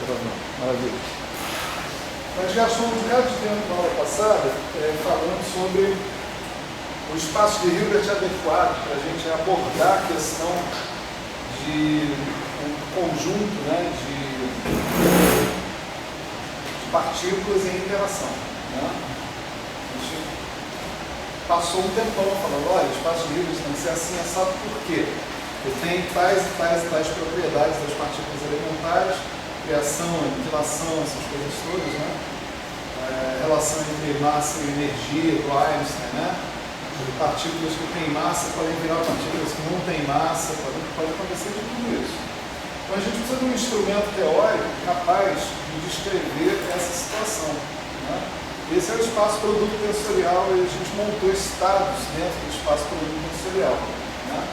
Maravilha. Nós gastamos um bocado de tempo na aula passada falando sobre o espaço de Hilbert adequado para a gente abordar a questão de um conjunto, né, de partículas em interação. Né? A gente passou um tempão falando, olha, o espaço de Hilbert tem que ser assim, assado por quê? Porque tem tais e tais propriedades das partículas elementares, criação, aniquilação, essas coisas todas, né? Relação entre massa e energia do Einstein, né? Partículas que têm massa podem virar partículas que não têm massa, pode acontecer de tudo isso. Então a gente precisa de um instrumento teórico capaz de descrever essa situação. Né? Esse é o espaço produto tensorial e a gente montou estados dentro do espaço produto tensorial. Né?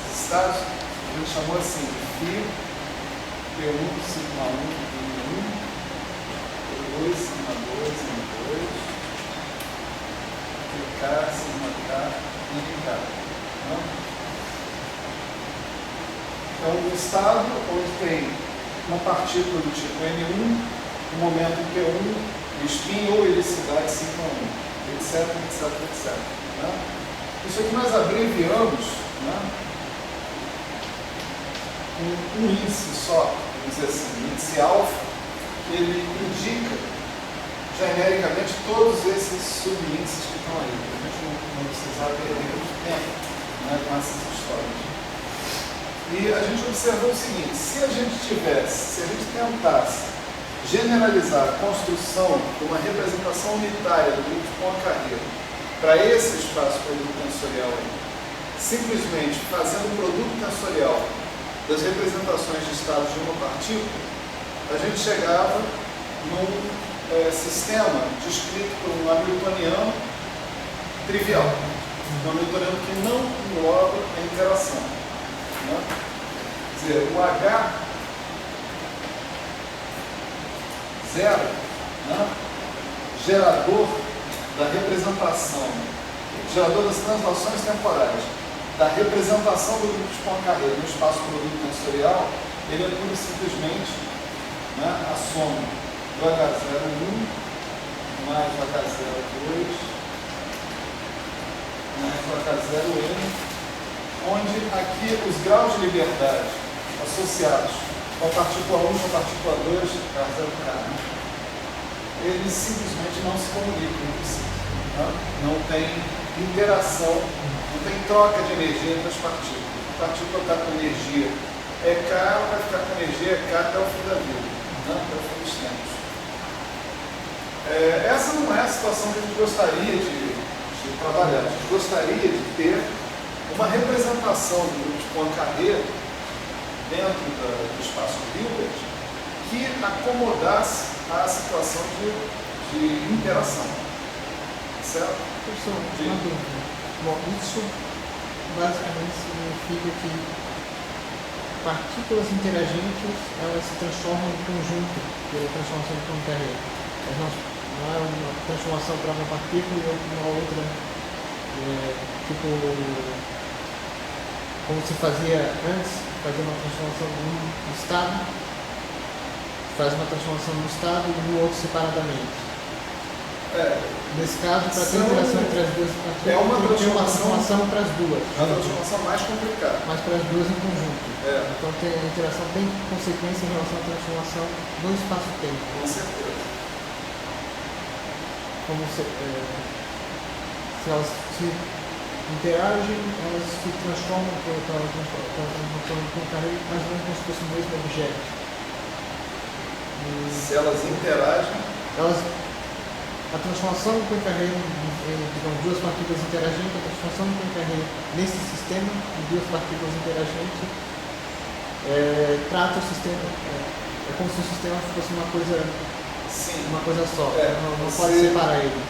Esses estados a gente chamou assim de φ, P1, sigma 1, P1, P2, sigma 2, sigma 2, PK, sigma K e K. Né? Então, um estado onde tem uma partícula do tipo N1, um momento em Q1, spin ou helicidade sigma 1, etc, etc, etc. Né? Isso aqui nós abreviamos, né? Um índice só, vamos dizer assim, o índice alfa, ele indica genericamente todos esses subíndices que estão aí, para a gente não precisar perder muito tempo, né, com essas histórias. E a gente observou o seguinte, se a gente tentasse generalizar a construção de uma representação unitária do grupo de Poincaré para esse espaço produto tensorial aí, simplesmente fazendo um produto tensorial das representações de estados de uma partícula, a gente chegava num sistema descrito por um hamiltoniano trivial, um hamiltoniano que não engloba a interação. Né? Quer dizer, o H zero, né? Gerador da representação, gerador das translações temporais, da representação do grupo de Poincaré no espaço produto tensorial, ele é pura e simplesmente, né, a soma do H01 mais o H02 mais o H0N, onde aqui os graus de liberdade associados com a partícula 1 e com a partícula 2, H0K, né, eles simplesmente não se comunicam entre si. Né? Não tem interação, não tem troca de energia entre as partículas. A partícula está com energia EK, ela vai ficar com energia EK até o fim da vida, né? Até o fim dos tempos. Essa não é a situação que a gente gostaria de trabalhar. A gente gostaria de ter uma representação do grupo de Poincaré dentro do espaço de Hilbert que acomodasse a situação de interação. Certo? Professor, uma dúvida. Bom, isso basicamente significa que partículas interagentes elas se transformam em conjunto pela transformação de Poincaré. Não é uma transformação para uma partícula e uma outra, tipo, como se fazia antes, fazer uma transformação no estado, faz uma transformação no estado e no outro separadamente. Nesse caso, para ter interação entre as duas partículas, é uma transformação para as duas. É uma transformação mais complicada. Mas para as duas em conjunto. Então a interação tem consequência em relação à transformação no espaço-tempo. Com certeza. Como se elas se interagem, elas se transformam pela transformação de Poincaré, mais ou menos como se fosse o mesmo objeto. Se elas interagem, a transformação do Poincaré, digamos, duas partículas interagentes, a transformação do Poincaré nesse sistema de duas partículas interagentes trata o sistema, é como se o sistema fosse uma coisa, sim, uma coisa só, não você, pode separar ele.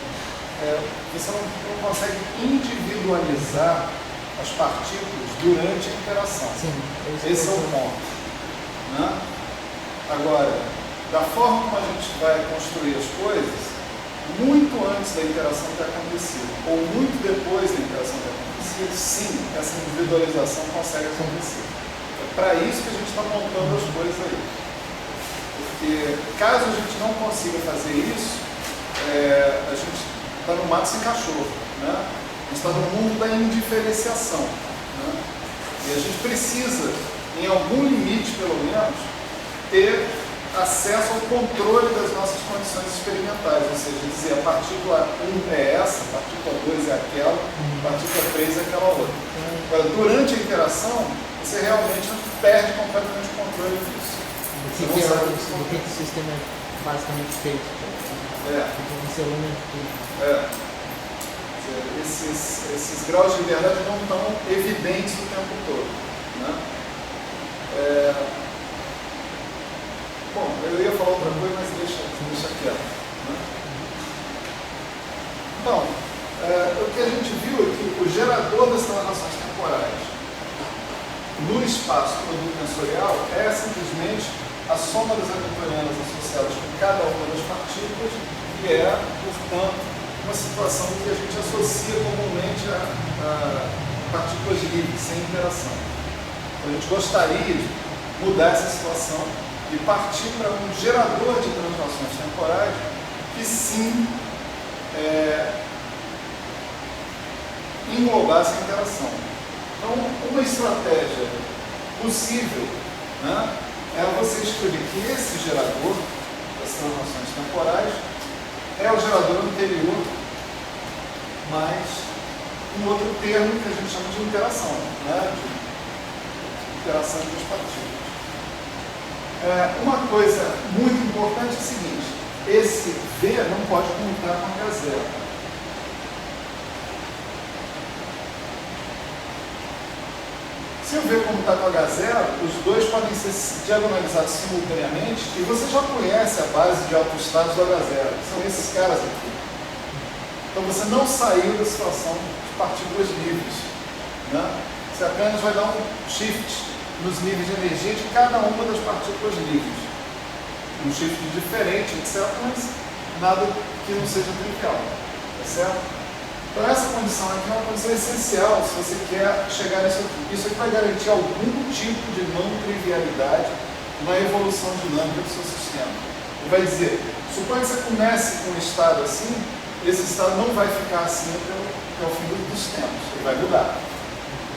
Você não consegue individualizar as partículas durante a interação. Sim, esse é o ponto. Né? Agora, da forma como a gente vai construir as coisas, muito antes da interação ter acontecido, ou muito depois da interação ter acontecido, sim, essa individualização consegue acontecer. É para isso que a gente está montando as coisas aí. Porque caso a gente não consiga fazer isso, a gente está no mato sem cachorro, né? A gente está no mundo da indiferenciação, né? E a gente precisa, em algum limite pelo menos, ter acesso ao controle das nossas condições experimentais, ou seja, dizer a partícula 1 é essa, a partícula 2 é aquela, a partícula 3 é aquela outra. Agora, durante a interação, você realmente perde completamente o controle disso. Do que o sistema é basicamente feito. Você elementa tudo. Esses graus de liberdade não estão evidentes o tempo todo, né? Bom, eu ia falar outra coisa, mas deixa quieto, né? Então, o que a gente viu é que o gerador das translações temporais no espaço produto tensorial é simplesmente a soma das hamiltonianas associadas com cada uma das partículas, e portanto, uma situação que a gente associa comumente a partículas livres, sem interação. Então, a gente gostaria de mudar essa situação e partir para um gerador de translações temporais que sim englobasse a interação. Então, uma estratégia possível, né, é você escolher que esse gerador das translações temporais é o gerador anterior, mais um outro termo que a gente chama de interação, né, de interação entre as partículas. Uma coisa muito importante é o seguinte: esse V não pode comutar com H0. Se o V comutar com H0, os dois podem ser diagonalizados simultaneamente, e você já conhece a base de autoestados do H0, são esses caras aqui. Então você não saiu da situação de partículas livres, né? Você apenas vai dar um shift nos níveis de energia de cada uma das partículas livres. Um shift diferente, etc., mas nada que não seja trivial, tá certo? Então essa condição aqui é uma condição essencial se você quer chegar nisso aqui. Isso aqui vai garantir algum tipo de não trivialidade na evolução dinâmica do seu sistema. Ele vai dizer, suponha que você comece com um estado assim, esse estado não vai ficar assim até o fim dos tempos, ele vai mudar.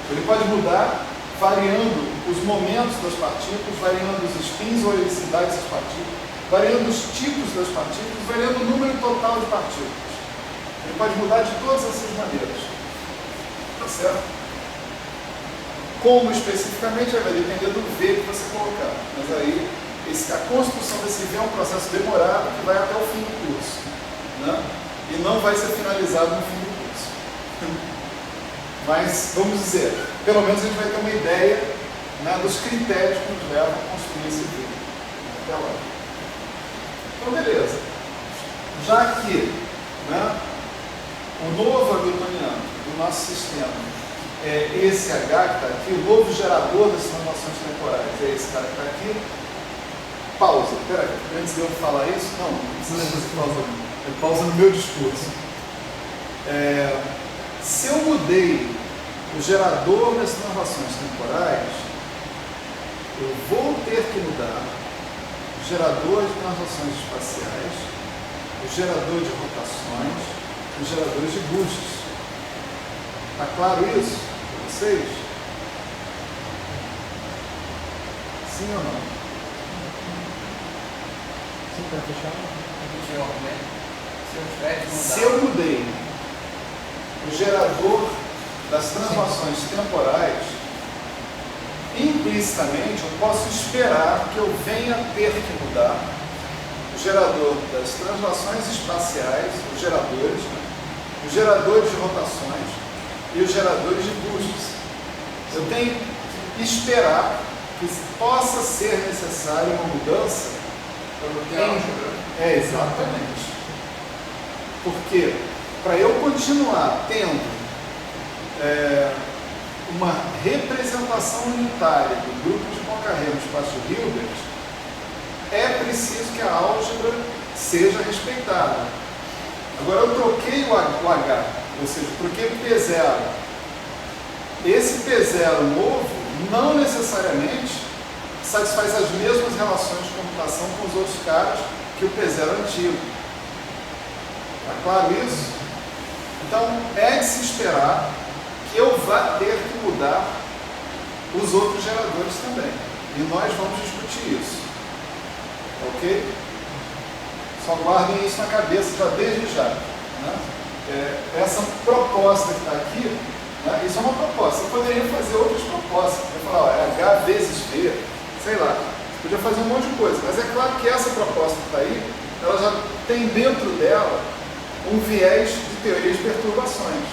Ele pode mudar variando os momentos das partículas, variando os spins ou helicidades das partículas, variando os tipos das partículas, variando o número total de partículas. Ele pode mudar de todas essas maneiras. Tá certo? Como especificamente vai depender do V que você colocar. Mas aí, a construção desse V é um processo demorado que vai até o fim do curso, né? E não vai ser finalizado no fim do curso. Mas, vamos dizer, pelo menos a gente vai ter uma ideia, né, dos critérios que nos levam a construir esse V. Até lá. Então, beleza. Já que, né, o novo hamiltoniano do nosso sistema é esse H que está aqui, o novo gerador das translações temporais é esse cara que está aqui. Pausa. Espera aí, antes de eu falar isso, não precisa fazer pausa. É pausa no meu discurso. Se eu mudei o gerador das translações temporais, eu vou ter que mudar o gerador de translações espaciais, o gerador de rotações, os geradores de boosts. Está claro isso para vocês? Sim ou não? Sim, para fechar. Se eu mudei o gerador das translações temporais, implicitamente eu posso esperar que eu venha ter que mudar o gerador das translações espaciais, os geradores de rotações e os geradores de boosts. Eu tenho que esperar que possa ser necessária uma mudança. Exatamente. Porque para eu continuar tendo uma representação unitária do grupo de Poincare no espaço Hilbert, é preciso que a álgebra seja respeitada. Agora eu troquei o H, ou seja, troquei o P0. Esse P0 novo não necessariamente satisfaz as mesmas relações de comutação com os outros caras que o P0 antigo. Está claro isso? Então, é de se esperar que eu vá ter que mudar os outros geradores também. E nós vamos discutir isso. Ok? Só guardem isso na cabeça já desde já. Né? Essa proposta que está aqui, né? Isso é uma proposta. Você poderia fazer outras propostas. Você falar, ó, é H vezes V, sei lá. Você podia fazer um monte de coisa. Mas é claro que essa proposta que está aí, ela já tem dentro dela um viés de teoria de perturbações.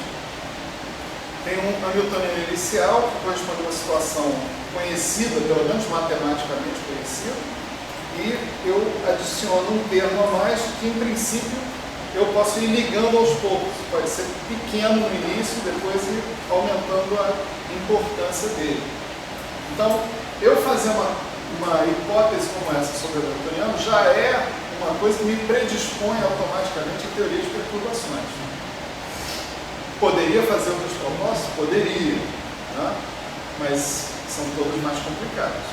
Tem um Hamiltoniano inicial, que corresponde a uma situação conhecida, pelo menos matematicamente conhecida, e eu adiciono um termo a mais que, em princípio, eu posso ir ligando aos poucos. Pode ser pequeno no início, depois ir aumentando a importância dele. Então, eu fazer uma hipótese como essa sobre o Hamiltoniano já é uma coisa que me predispõe automaticamente à teoria de perturbações. Poderia fazer outras propostas? Poderia, né? Mas são todas mais complicadas.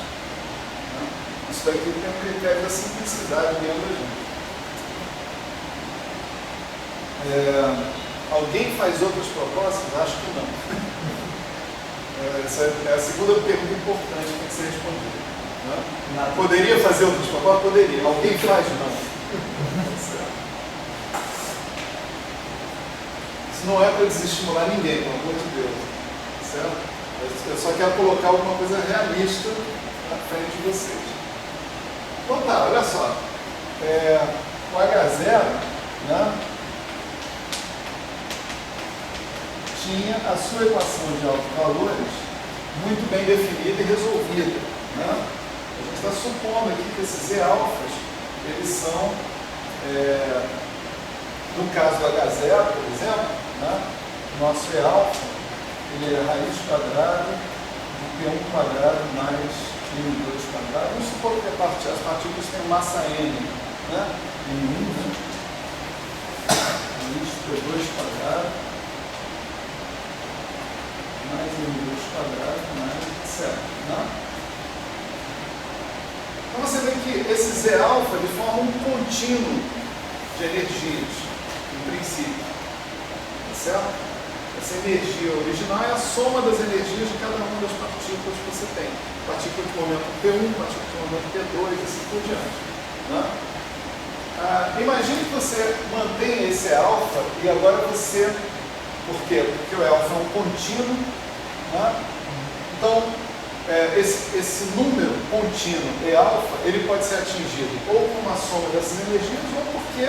Né? Isso daqui tem um critério da simplicidade dentro da gente. Alguém faz outras propostas? Acho que não. Essa é a segunda pergunta importante que tem que ser respondida. Né? Poderia fazer outras propostas? Poderia. Alguém faz? Não. Isso não é para desestimular ninguém, pelo amor de Deus. Certo? Eu só quero colocar alguma coisa realista na frente de vocês. Então tá, olha só. O H0, né, tinha a sua equação de autovalores muito bem definida e resolvida. Né? A gente está supondo aqui que esses E-alfas, eles são, no caso do H0, por exemplo, né, nosso E-alfa, ele é raiz quadrada de P1 quadrado mais M2 quadrado. Vamos supor que as partículas têm massa M, né? M1, né? Raiz P2 quadrado mais M2 quadrado mais etc. Né? Então você vê que esse Z-alfa ele forma um contínuo de energias, em princípio. Tá certo? Essa energia original é a soma das energias de cada uma das partículas que você tem. Partícula de momento P1, partícula de momento P2, e assim por diante. Né? Imagine que você mantém esse alfa e agora você... Por quê? Porque o alfa é um contínuo. Né? Então, esse número contínuo E alfa, ele pode ser atingido ou com uma soma dessas energias ou porque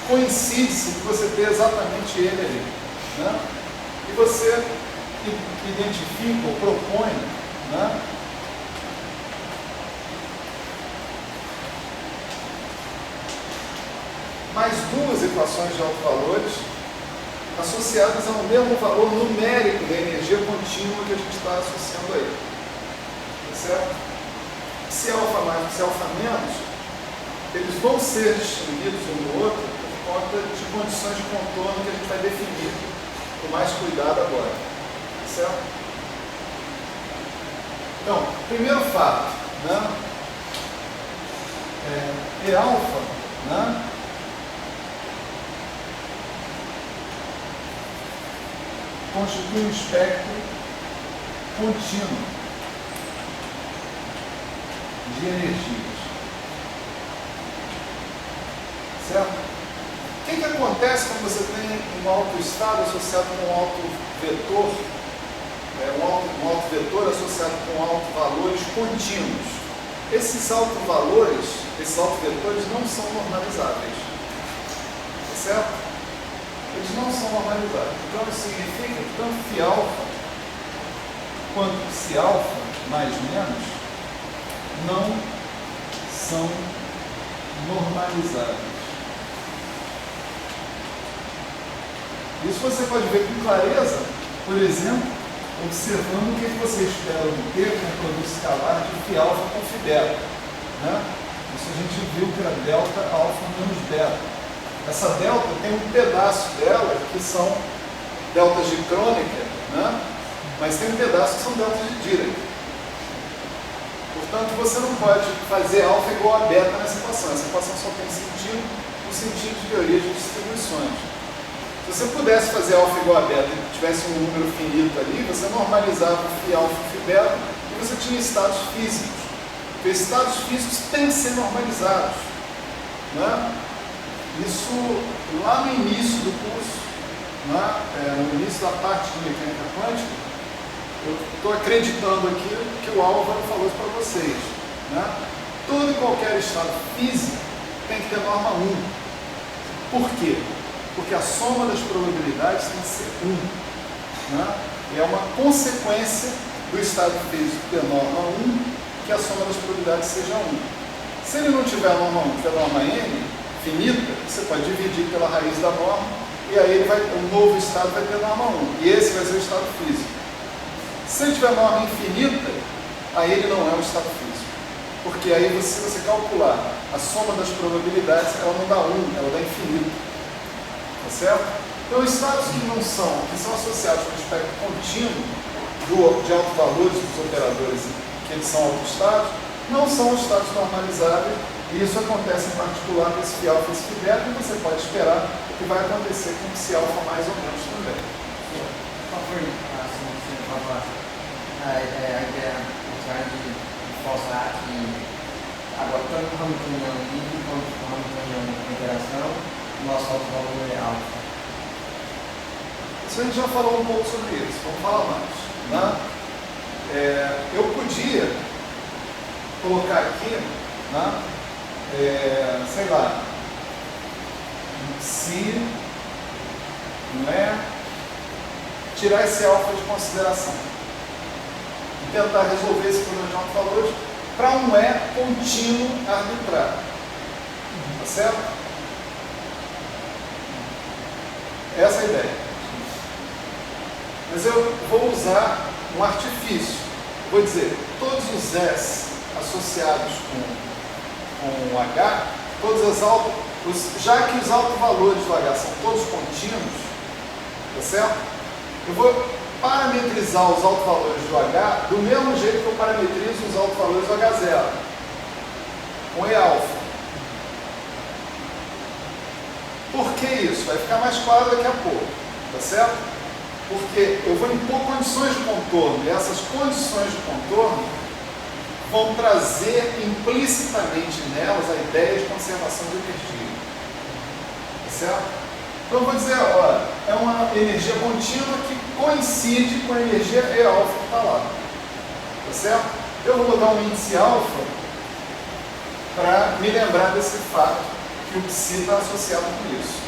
coincide-se que você tem exatamente ele ali. Né? E você identifica ou propõe, né, mais duas equações de autovalores associadas ao mesmo valor numérico da energia contínua que a gente está associando aí. Tá certo? Se alfa mais e se alfa menos, eles vão ser distinguidos um do outro por conta de condições de contorno que a gente vai definir com mais cuidado agora. Certo? Então, primeiro fato, né? E alfa, né, constitui um espectro contínuo de energias. Certo? O que acontece quando você tem um autoestado associado com um autovetor, um autovetor associado com autovalores contínuos? Esses autovalores, esses autovetores não são normalizáveis. Certo? Eles não são normalizáveis. Então isso significa que tanto φ quanto psi-alfa mais menos não são normalizáveis. Isso você pode ver com clareza, por exemplo, observando o que você espera obter com o produto escalar de φ-alfa com φ-beta. Né? Isso a gente viu que era delta alfa menos beta. Essa delta tem um pedaço dela que são deltas de Kronecker, né? Mas tem um pedaço que são deltas de Dirac. Portanto, você não pode fazer alfa igual a beta nessa equação. Essa equação só tem sentido no sentido de teoria de distribuições. Se você pudesse fazer alfa igual a beta e tivesse um número finito ali, você normalizava o φ alfa e o φ beta e você tinha estados físicos. Porque estados físicos têm que ser normalizados. Né? Isso lá no início do curso, né? No início da parte de mecânica quântica, eu estou acreditando aqui que o Álvaro falou isso para vocês. Né? Todo e qualquer estado físico tem que ter norma 1. Por quê? Porque a soma das probabilidades tem que ser 1. Né? E é uma consequência do estado físico ter norma 1 que a soma das probabilidades seja 1. Se ele não tiver norma 1, tiver norma n, finita, você pode dividir pela raiz da norma e aí o novo estado vai ter norma 1. E esse vai ser o estado físico. Se ele tiver norma infinita, aí ele não é um estado físico. Porque aí, se você calcular a soma das probabilidades, ela não dá 1, ela dá infinito. Tá certo? Então, estados que são associados com o espectro contínuo de alto valores dos operadores, que eles são autoestados, não são estados normalizáveis, e isso acontece em particular com esse φ alfa e esse φ beta, e você pode esperar que vai acontecer com o psi alfa mais ou menos também. Qual foi a ideia atrás de forçar que agora tanto o Hamiltoniano livre quanto o Hamiltoniano com interação, o nosso alto valor é alfa? Isso a gente já falou um pouco sobre isso, vamos falar mais. Né? Eu podia colocar aqui, né? Sei lá, se não é, tirar esse alfa de consideração e tentar resolver esse problema de alto valores para um E contínuo arbitrário. Tá certo? Essa é a ideia. Mas eu vou usar um artifício. Vou dizer, todos os S associados com H, já que os autovalores do H são todos contínuos, tá certo? Eu vou parametrizar os autovalores do H do mesmo jeito que eu parametrizo os autovalores do H0, com E alfa. Por que isso? Vai ficar mais claro daqui a pouco, tá certo? Porque eu vou impor condições de contorno, e essas condições de contorno vão trazer implicitamente nelas a ideia de conservação de energia. Tá certo? Então eu vou dizer, olha, é uma energia contínua que coincide com a energia E alfa que está lá. Tá certo? Eu vou botar um índice alfa para me lembrar desse fato que o psi está associado com isso.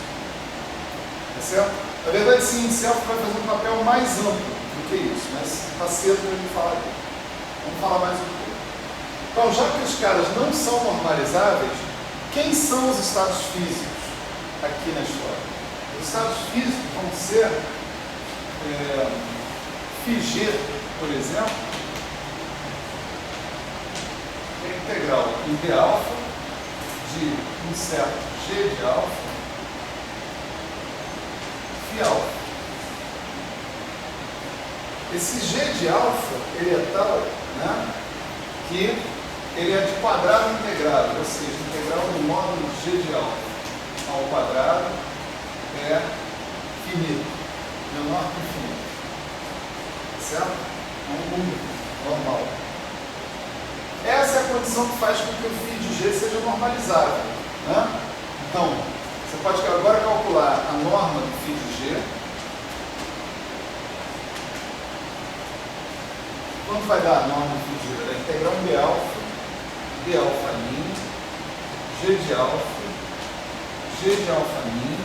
Tá certo? Na verdade, esse índice alfa vai fazer um papel mais amplo do que isso, mas está cedo para a gente falar dele. Vamos falar mais um pouco. Então, já que os caras não são normalizáveis, quem são os estados físicos aqui na história? Os estados físicos vão ser φg, por exemplo, é integral em d alfa de um certo g de alfa φ alfa. Esse g de alfa, ele é tal, né, que ele é de quadrado integrado, ou seja, integral do módulo g de alfa ao quadrado é finito, menor que infinito. Certo? É um número normal. Essa é a condição que faz com que o φ de g seja normalizável. Né? Então, você pode agora calcular a norma do φ de g. Quanto vai dar a norma do φ de g? Vai integrar um d alfa min, g de alfa, g de alfa min,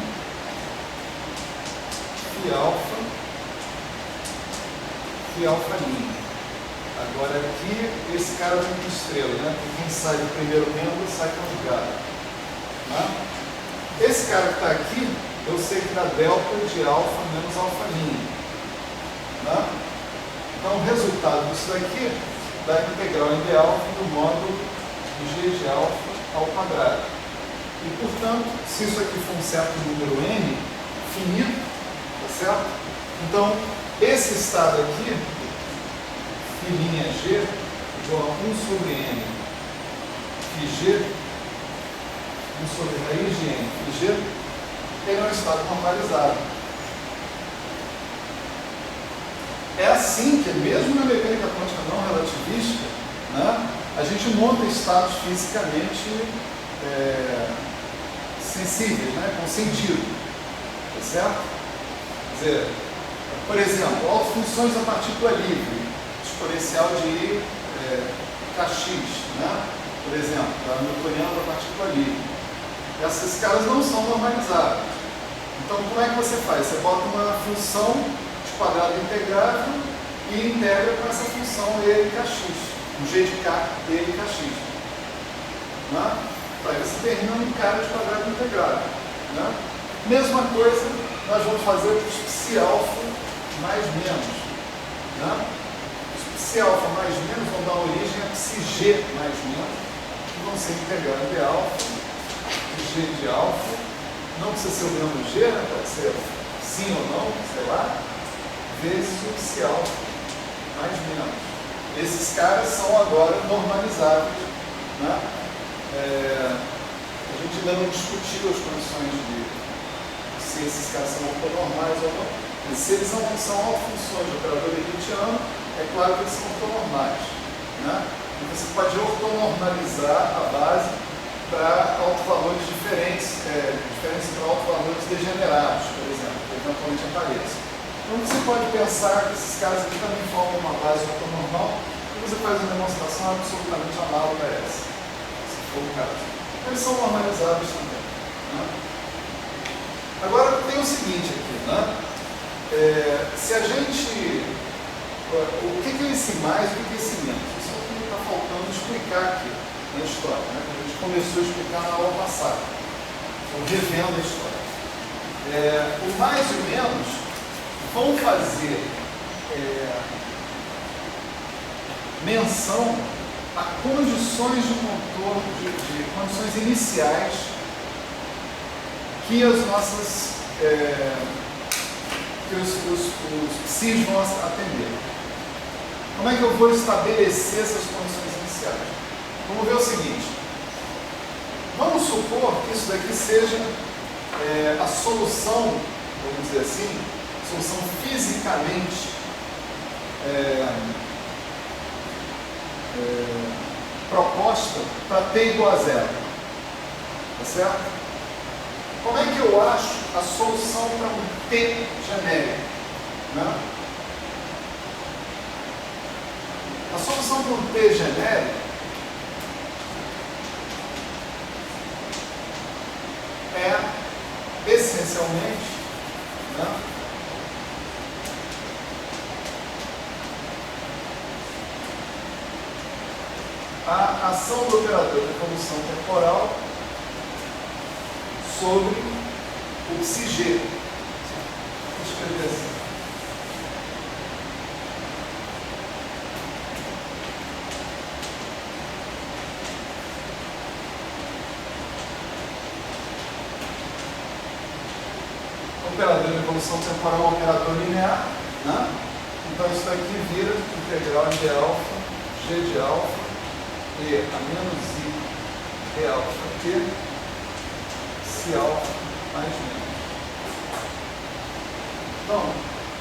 φ alfa min. Agora aqui, esse cara vem com estrela, né? Porque quem sai do primeiro membro sai conjugado. Né? Esse cara que está aqui, eu sei que dá delta de alfa menos alfa min. Né? Então, o resultado disso daqui dá a integral em d alfa do módulo de g de alfa ao quadrado. E, portanto, se isso aqui for um certo número n, finito, tá certo? Então, esse estado aqui, φ' g, igual a 1 sobre n φg, 1 sobre raiz de n φg, ele é um estado normalizado. É assim que, mesmo na mecânica quântica não relativística, né, a gente monta estados fisicamente sensíveis, né, com sentido. Tá certo? Quer dizer, por exemplo, autofunções da partícula livre, exponencial de kx, né? Por exemplo, a newtoniana da partícula livre. Essas escalas não são normalizáveis. Então, como é que você faz? Você bota uma função de quadrado integrável e integra com essa função e kx, um g de k e kx. Né? Aí você termina um cara de quadrado integrável. Né? Mesma coisa nós vamos fazer com os psi alfa mais menos. Né? Os psi alfa mais menos vão dar origem a psi g mais menos, que vão ser integrando de alfa, g de alfa. Não precisa ser o mesmo g, né? Pode ser sim ou não, sei lá, vezes o psi alfa mais menos. Esses caras são agora normalizáveis. Né? A gente ainda não discutiu as condições de se esses caras são ortonormais ou não. E se eles não são autofunções de operador Hilbertiano, é claro que eles são ortonormais. Né? E você pode ortonormalizar a base para autovalores diferentes, diferentes para autovalores degenerados, por exemplo, que eventualmente apareçam. Então você pode pensar que esses caras aqui também formam uma base ortonormal e você faz uma demonstração absolutamente análoga a essa, se for o caso. Eles são normalizáveis também. Né? Agora tem o seguinte aqui, né? Se a gente... O que é esse mais e o que é esse menos? Isso é o que está faltando explicar aqui na história, né? Que a gente começou a explicar na aula passada. Estou revendo a história. O mais e o menos vão fazer menção a condições de contorno, de condições iniciais que as nossas que os psis vão atender. Como é que eu vou estabelecer essas condições iniciais? Vamos ver o seguinte. Vamos supor que isso daqui seja a solução, vamos dizer assim, solução fisicamente proposta para t igual a zero. Tá certo? Como é que eu acho a solução para um t genérico? Né? A solução para um t genérico é essencialmente, né, a ação do operador de evolução temporal sobre o psi g. Vou escrever assim. O operador de evolução temporal é um operador linear, né? Então isso daqui vira integral de alfa, g de alfa, e a menos i de alfa t, psi alfa mais menos. Então,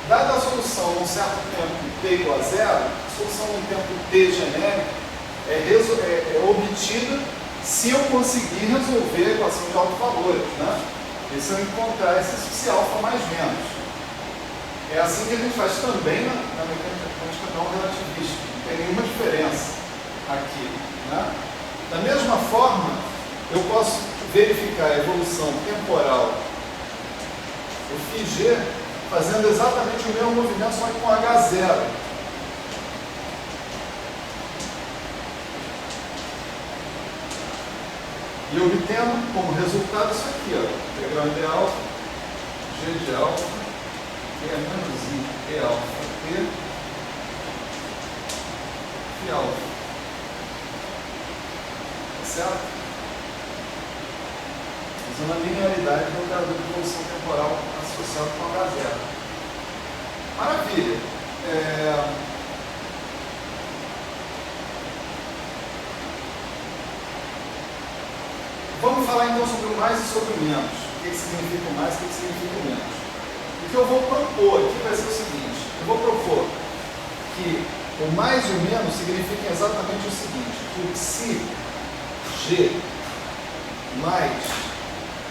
dada a solução num certo tempo t igual a zero, a solução num tempo t genérico é obtida se eu conseguir resolver a equação de autovalores, né? E se eu encontrar esse psi alfa mais menos. É assim que a gente faz também na mecânica quântica não relativística. Não tem nenhuma diferença aqui. Né? Da mesma forma, eu posso verificar a evolução temporal do φg fazendo exatamente o mesmo movimento, só que com h0. E obtendo como resultado isso aqui, ó, integral de alfa, g de alfa, que é menos i e alfa t, phi alfa. Certo? Usando a linearidade do operador de evolução temporal associado com h0. Maravilha! Vamos falar então sobre o mais e sobre o menos. O que significa o mais e o que significa o menos. O que eu vou propor aqui vai ser o seguinte: eu vou propor que o mais e o menos signifiquem exatamente o seguinte, que o se G mais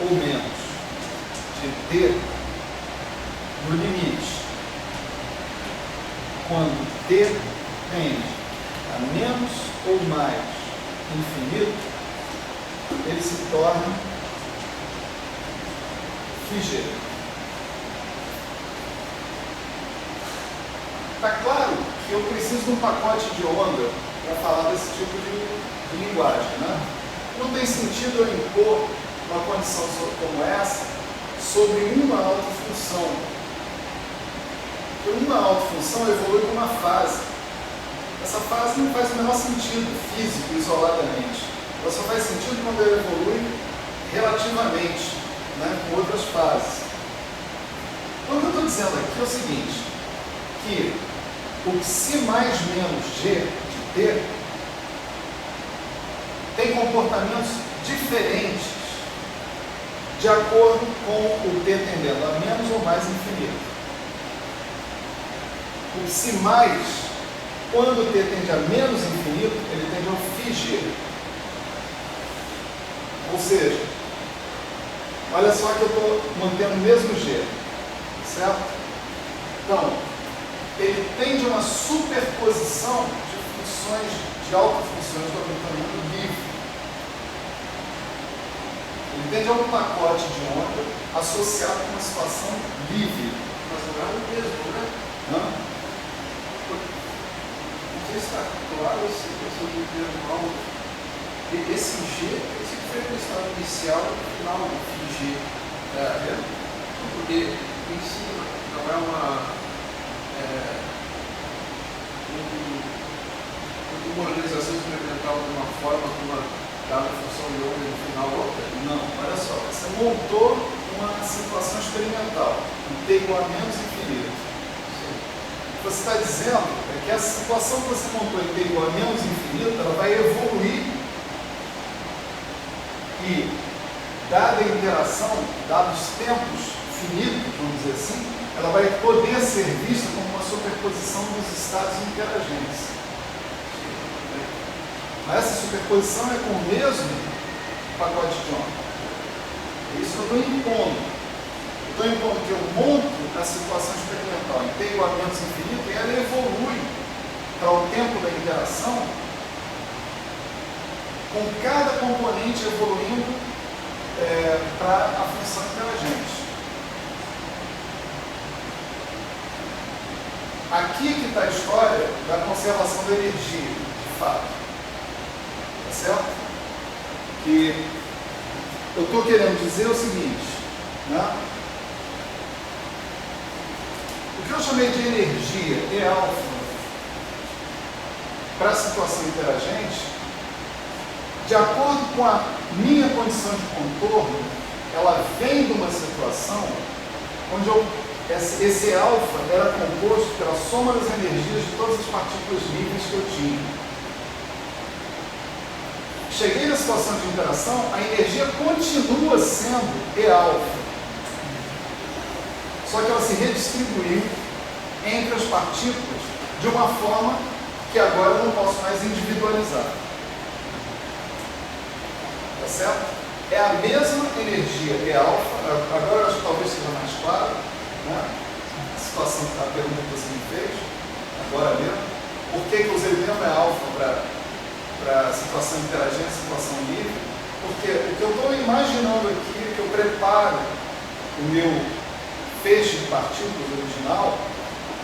ou menos de D no limite, quando D tende a menos ou mais infinito, ele se torna φg. Está claro que eu preciso de um pacote de onda para falar desse tipo de linguagem, né? Não tem sentido eu impor uma condição como essa sobre uma autofunção. Porque uma autofunção evolui com uma fase. Essa fase não faz o menor sentido físico, isoladamente. Ela só faz sentido quando ela evolui relativamente, né, com outras fases. Então, o que eu estou dizendo aqui é o seguinte, que o psi mais menos g de t tem comportamentos diferentes de acordo com o t tendendo a menos ou mais infinito. O psi mais, quando o t tende a menos infinito, ele tende ao φg. Ou seja, olha só que eu estou mantendo o mesmo g, certo? Então, ele tende a uma superposição de funções, de autofunções do Hamiltoniano livre. Ele tende a um pacote de onda associado com uma situação livre. Mas não é o mesmo, né? Não? Não sei se está claro esse primeiro mal. Esse G tem esse frequencial inicial e final do φg. Porque em si não é uma organização experimental de uma forma com uma dada função de onda e no final outra. Não, olha só, você montou uma situação experimental, um t igual a menos infinito. O que você está dizendo é que essa situação que você montou em t igual a menos infinito, ela vai evoluir e, dada a interação, dados tempos finitos, vamos dizer assim, ela vai poder ser vista como uma superposição dos estados interagentes. Mas essa superposição é com o mesmo pacote de onda. É isso que eu estou impondo. Eu estou impondo que eu monto a situação experimental em t igual a menos infinito e ela evolui para o tempo da interação, com cada componente evoluindo para a função interagente. Aqui que está a história da conservação da energia, de fato. Tá certo? Que eu estou querendo dizer o seguinte, né? O que eu chamei de energia E alfa para a situação interagente, de acordo com a minha condição de contorno, ela vem de uma situação onde esse alfa era composto pela soma das energias de todas as partículas livres que eu tinha. Cheguei na situação de interação, a energia continua sendo E alfa, só que ela se redistribuiu entre as partículas de uma forma que agora eu não posso mais individualizar. Tá certo? É a mesma energia E alfa, agora eu acho que talvez seja mais claro, né? A situação, a pergunta que você me fez, agora mesmo, por que eu usei o mesmo E alfa para situação interagente, situação livre? Porque o que eu estou imaginando aqui é que eu preparo o meu feixe de partículas original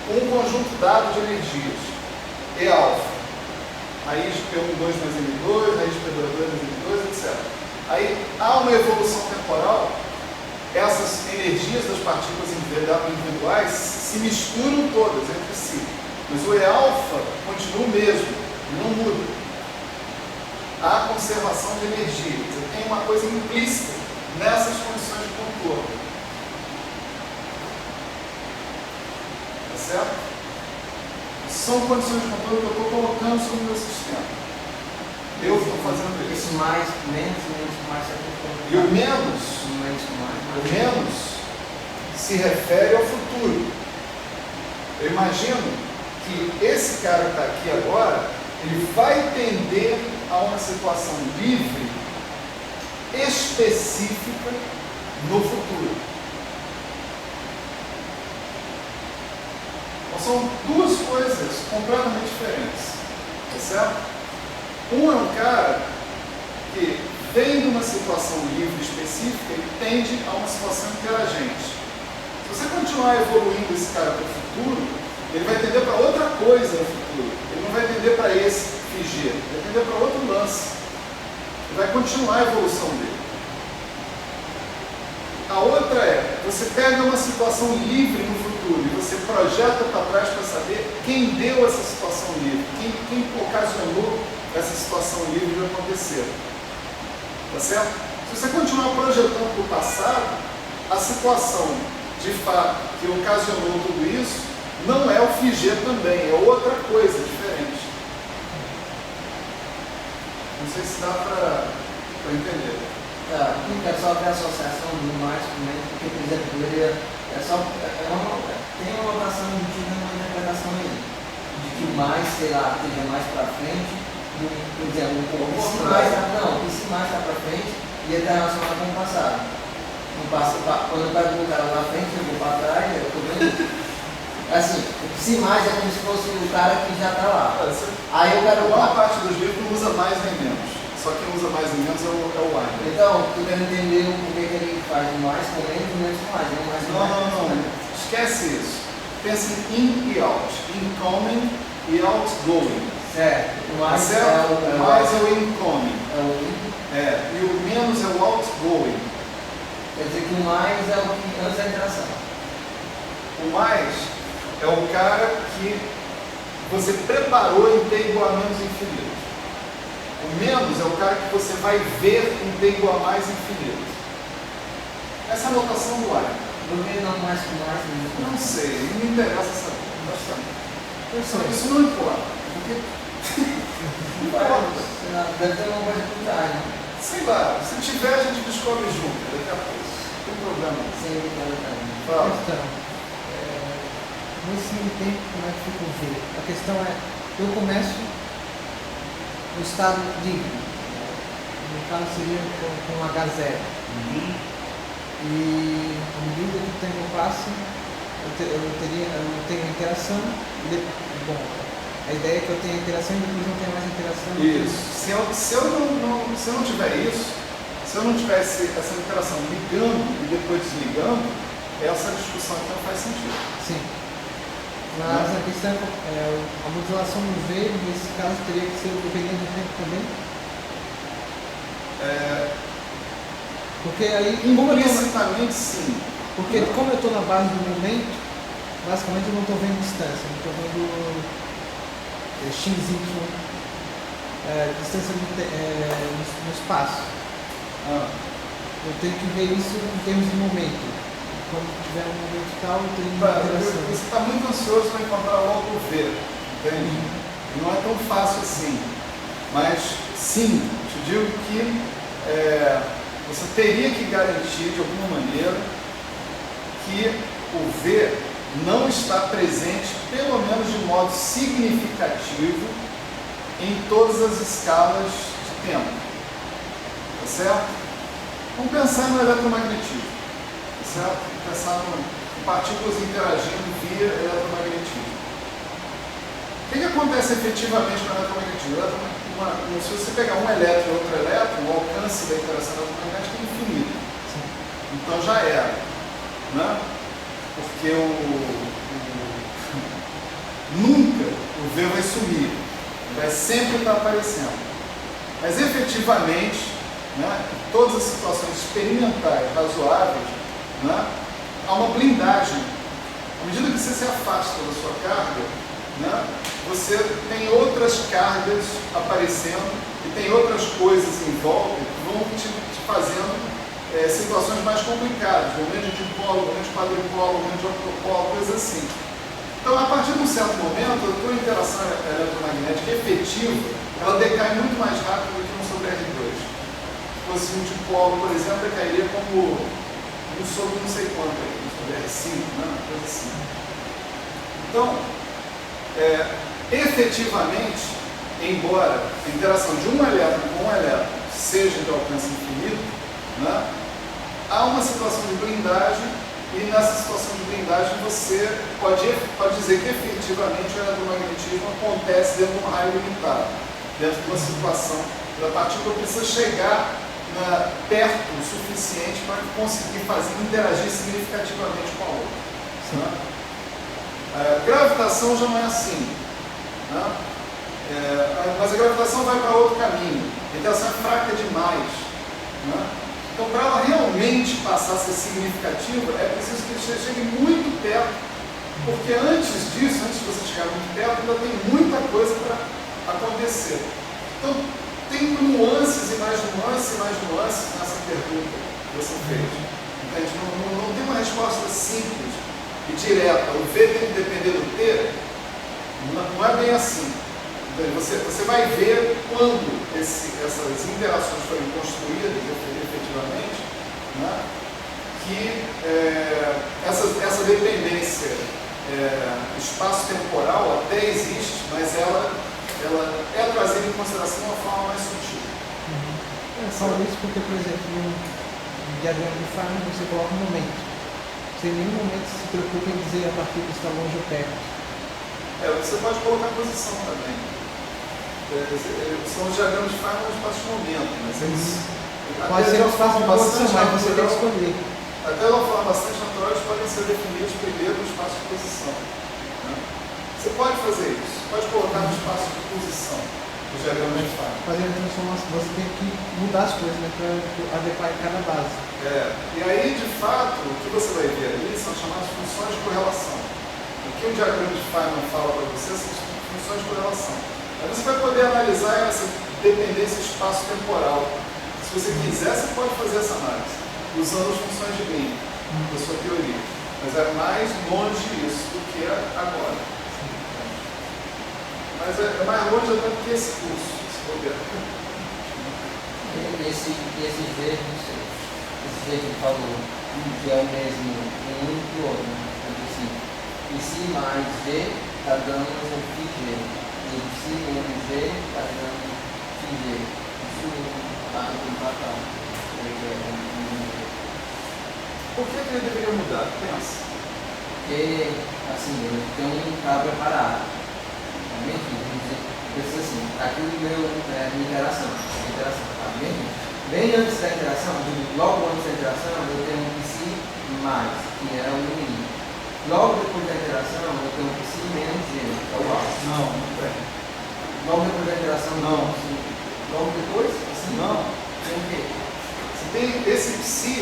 com um conjunto dado de energias, E alfa, raiz de P1, 2 mais M2, raiz de P2, 2 mais M2, etc. Aí há uma evolução temporal, essas energias das partículas individuais se misturam todas entre si, mas o E alfa continua o mesmo, não muda. Há conservação de energia, quer dizer, tem uma coisa implícita nessas condições de contorno. Tá certo? São condições de contorno que eu estou colocando sobre o meu sistema. Eu estou fazendo isso. Mais, menos, mais, o menos se refere ao futuro. Eu imagino que esse cara que está aqui agora, ele vai tender a uma situação livre específica no futuro. Então, são duas coisas completamente diferentes, tá certo? Um é um cara que vem de uma situação livre específica e tende a uma situação interagente. Se você continuar evoluindo esse cara para o futuro, ele vai tender para outra coisa no futuro. Ele não vai tender para esse fingir, ele vai tender para outro lance. Ele vai continuar a evolução dele. A outra é, você pega uma situação livre no futuro e você projeta para trás para saber quem deu essa situação livre, quem ocasionou essa situação livre de acontecer. Tá certo? Se você continuar projetando para o passado, a situação de fato que ocasionou tudo isso não é o fingir também, é outra coisa diferente. Não sei se dá para entender. Tá, é só ver a associação do mais com menos, porque, por exemplo, poderia, tem uma notação embutida numa interpretação aí, de que o mais, sei lá, esteja mais para frente, por exemplo, se mais está para frente, ia estar relacionado com o passado. Quando eu pego o cara lá na frente, eu vou para trás, eu estou vendo. Assim, se mais é como se fosse o cara que já está lá. Aí eu quero. Boa parte dos livros não usa mais nem menos. Só quem usa mais e menos é o Weiner. Então, tu quer entender o porquê que ele faz mais com menos e menos com mais. Não. Esquece isso. Pensa em in e out. Incoming e outgoing. Certo. O mais o mais é o incoming. É o in. E o menos é o outgoing. Quer dizer que o mais é o que antes da interação. O mais é o cara que você preparou em T igual a menos infinito. O menos é o cara que você vai ver em T igual a mais infinito. Essa é a notação do Weiner. Por que não mais com mais? Não sei, não me interessa saber bastante. Isso não importa. Porque deve ter uma coisa por trás, né? sei lá, se tiver a gente descobre junto, daqui a pouco. Não tem problema. Sim, Fala. Questão. Nesse meio tempo, como é que fica o V? A questão é, eu começo no estado livre. No caso seria com H0. E à medida que o tempo passa, eu tenho interação. Bom, a ideia é que eu tenha interação e depois não tenha mais interação. Isso. Se eu não tiver isso, se eu não tivesse essa interação ligando e depois desligando, essa discussão aqui não faz sentido. Sim. Mas a questão é a modulação do V, nesse caso, teria que ser dependendo do tempo também? Porque aí, implicitamente sim. Porque como eu estou na base do momento, basicamente eu não estou vendo distância, eu estou vendo x, y, distância no espaço. Eu tenho que ver isso em termos de momento. Quando tiver um momento tal, eu tenho interação. Você está muito ansioso para encontrar logo o V, entende? Não é tão fácil assim. Mas sim, te digo que você teria que garantir de alguma maneira que o V não está presente, pelo menos de modo significativo, em todas as escalas de tempo. Tá certo? Vamos pensar no eletromagnetismo. Tá certo? Vamos pensar em partículas interagindo via eletromagnetismo. O que acontece efetivamente no eletromagnetismo? Se você pegar um elétron e outro elétron, o alcance da interação eletromagnética é infinito. Então já era. Né? Porque nunca o V vai sumir. Vai sempre estar aparecendo. Mas efetivamente, né, em todas as situações experimentais razoáveis, né, há uma blindagem. À medida que você se afasta da sua carga, né, você tem outras cargas aparecendo e tem outras coisas em volta que vão te fazendo situações mais complicadas, momento de dipolo, momento de quadripolo, momento de octopolo, coisas assim. Então, a partir de um certo momento, a tua interação eletromagnética efetiva, ela decai muito mais rápido do que no sobre R2. fosse um dipolo, por exemplo, cairia como um sobre não sei quanto, um sobre R5, né? Uma coisa assim. Então, efetivamente, embora a interação de um elétron com um elétron seja de alcance infinito, né? Há uma situação de blindagem, e nessa situação de blindagem você pode dizer que efetivamente o eletromagnetismo acontece dentro de um raio limitado, dentro de uma situação da partícula precisa chegar perto o suficiente para conseguir interagir significativamente com a outra. Né? Gravitação já não é assim. Né? Mas a gravitação vai para outro caminho. A interação é fraca demais. Né? Então, para ela realmente passar a ser significativa, é preciso que você chegue muito perto, porque antes disso, antes de você chegar muito perto, ainda tem muita coisa para acontecer. Então, tem nuances e mais nuances nessa pergunta que você fez. Entende? Não tem uma resposta simples e direta. O V tem que depender do T. Não é bem assim. Você vai ver quando essas interações forem construídas efetivamente, né, que essa dependência espaço-temporal até existe, mas ela é trazida em consideração de uma forma mais sutil. Falo isso porque, por exemplo, no diagrama de Feynman você coloca um momento. Você em nenhum momento se preocupa em dizer a partícula está longe ou perto. Você pode colocar a posição também. São os diagramas de Feynman no espaço-momento, mas eles... Pode ser um espaço de posição, mas você tem que escolher. Até de uma forma bastante natural, eles podem ser definidos primeiro no espaço de posição. Né? Você pode fazer isso, pode colocar no espaço de posição os diagramas de Feynman. Fazendo transformação, você tem que mudar as coisas, né, para adequar em cada base. E aí, de fato, o que você vai ver ali são chamadas funções de correlação. O que o diagrama de Feynman fala para você são funções de correlação. Aí você vai poder analisar essa dependência espaço-temporal. Se você quiser, você pode fazer essa análise, usando as funções de Green da sua teoria. Mas é mais longe isso do que é agora. Mas é mais longe até do que esse curso, se puder. Esse G que falou, que é o mesmo um e o outro, né? Assim, e si mais G está dando um φG, e si menos G está dando φG. Isso está empatado. Por que ele deveria mudar? Pensa. Porque, assim, eu tenho um cabo preparado. Precisa assim, aqui o meu interação, tá bem? Bem antes da interação, logo antes da interação, eu tenho um psi mais, que é o I. Logo depois da interação, eu tenho um psi menos G, que é o A. Não tem. Logo depois da interação, não. Logo depois? Assim? Não. Tem o quê? Você tem esse psi,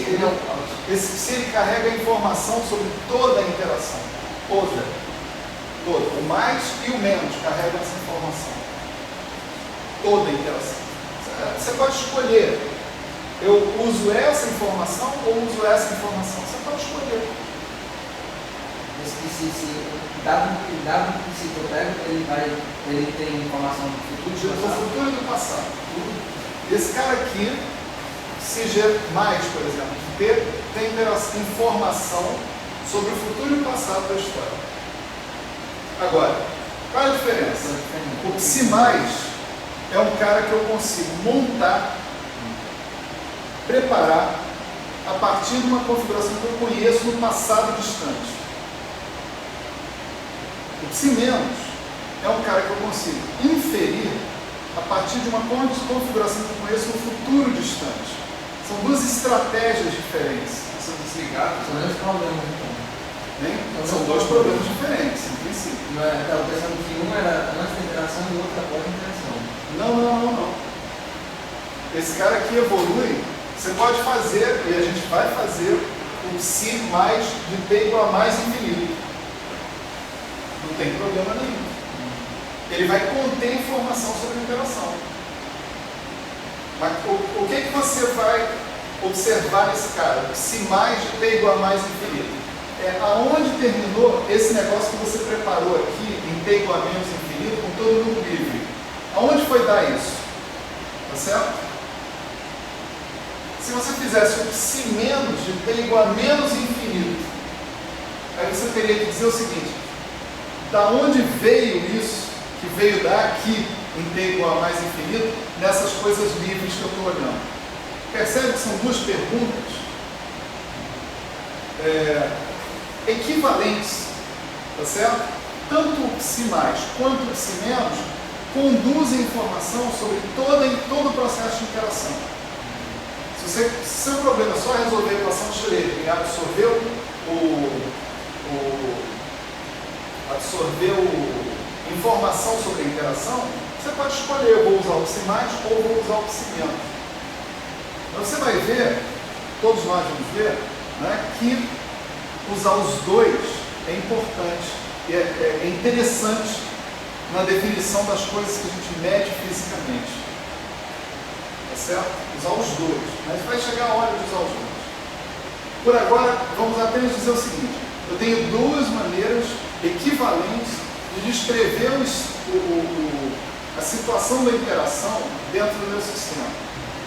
esse psi ele carrega a informação sobre toda a interação. Toda. O mais e o menos carregam essa informação. Toda a interação. Você pode escolher. Eu uso essa informação ou uso essa informação? Você pode escolher. Dado que se eu pego, ele tem informação do futuro e do passado. Esse cara aqui, CG+, por exemplo, tem informação sobre o futuro e o passado da história. Agora, qual é a diferença? O psi+ é um cara que eu consigo montar, preparar, a partir de uma configuração que eu conheço no passado distante. O psi- é um cara que eu consigo inferir a partir de uma configuração que eu conheço no futuro distante. São duas estratégias diferentes. São desligados. São dois problemas, então. São dois problemas diferentes, em princípio. Não é, estava pensando que um era antes da interação e o outro após a interação. Não. Esse cara aqui evolui, você pode fazer, e a gente vai fazer, o psi mais de t igual a mais infinito. Não tem problema nenhum. Ele vai conter informação sobre a interação. Mas o que você vai observar nesse cara? Psi mais de t igual a mais infinito. Aonde terminou esse negócio que você preparou aqui, em t igual a menos infinito, com todo mundo livre? Aonde foi dar isso? Tá certo? Se você fizesse o psi menos de t igual a menos infinito, aí você teria que dizer o seguinte: da onde veio isso, que veio daqui em t igual a mais infinito, nessas coisas livres que eu estou olhando? Percebe que são duas perguntas equivalentes, tá certo? Tanto o psi mais quanto o psi menos conduzem informação sobre todo o processo de interação. Se seu problema é só resolver a equação de Schrödinger e absorver informação sobre a interação, você pode escolher: eu vou usar o psi mais ou vou usar o psi menos. Mas você vai ver, todos nós vamos ver, né, que usar os dois é importante, é interessante na definição das coisas que a gente mede fisicamente. Tá certo? Usar os dois. Mas vai chegar a hora de usar os dois. Por agora, vamos apenas dizer o seguinte: eu tenho duas maneiras equivalentes de descrever a situação da interação dentro do meu sistema.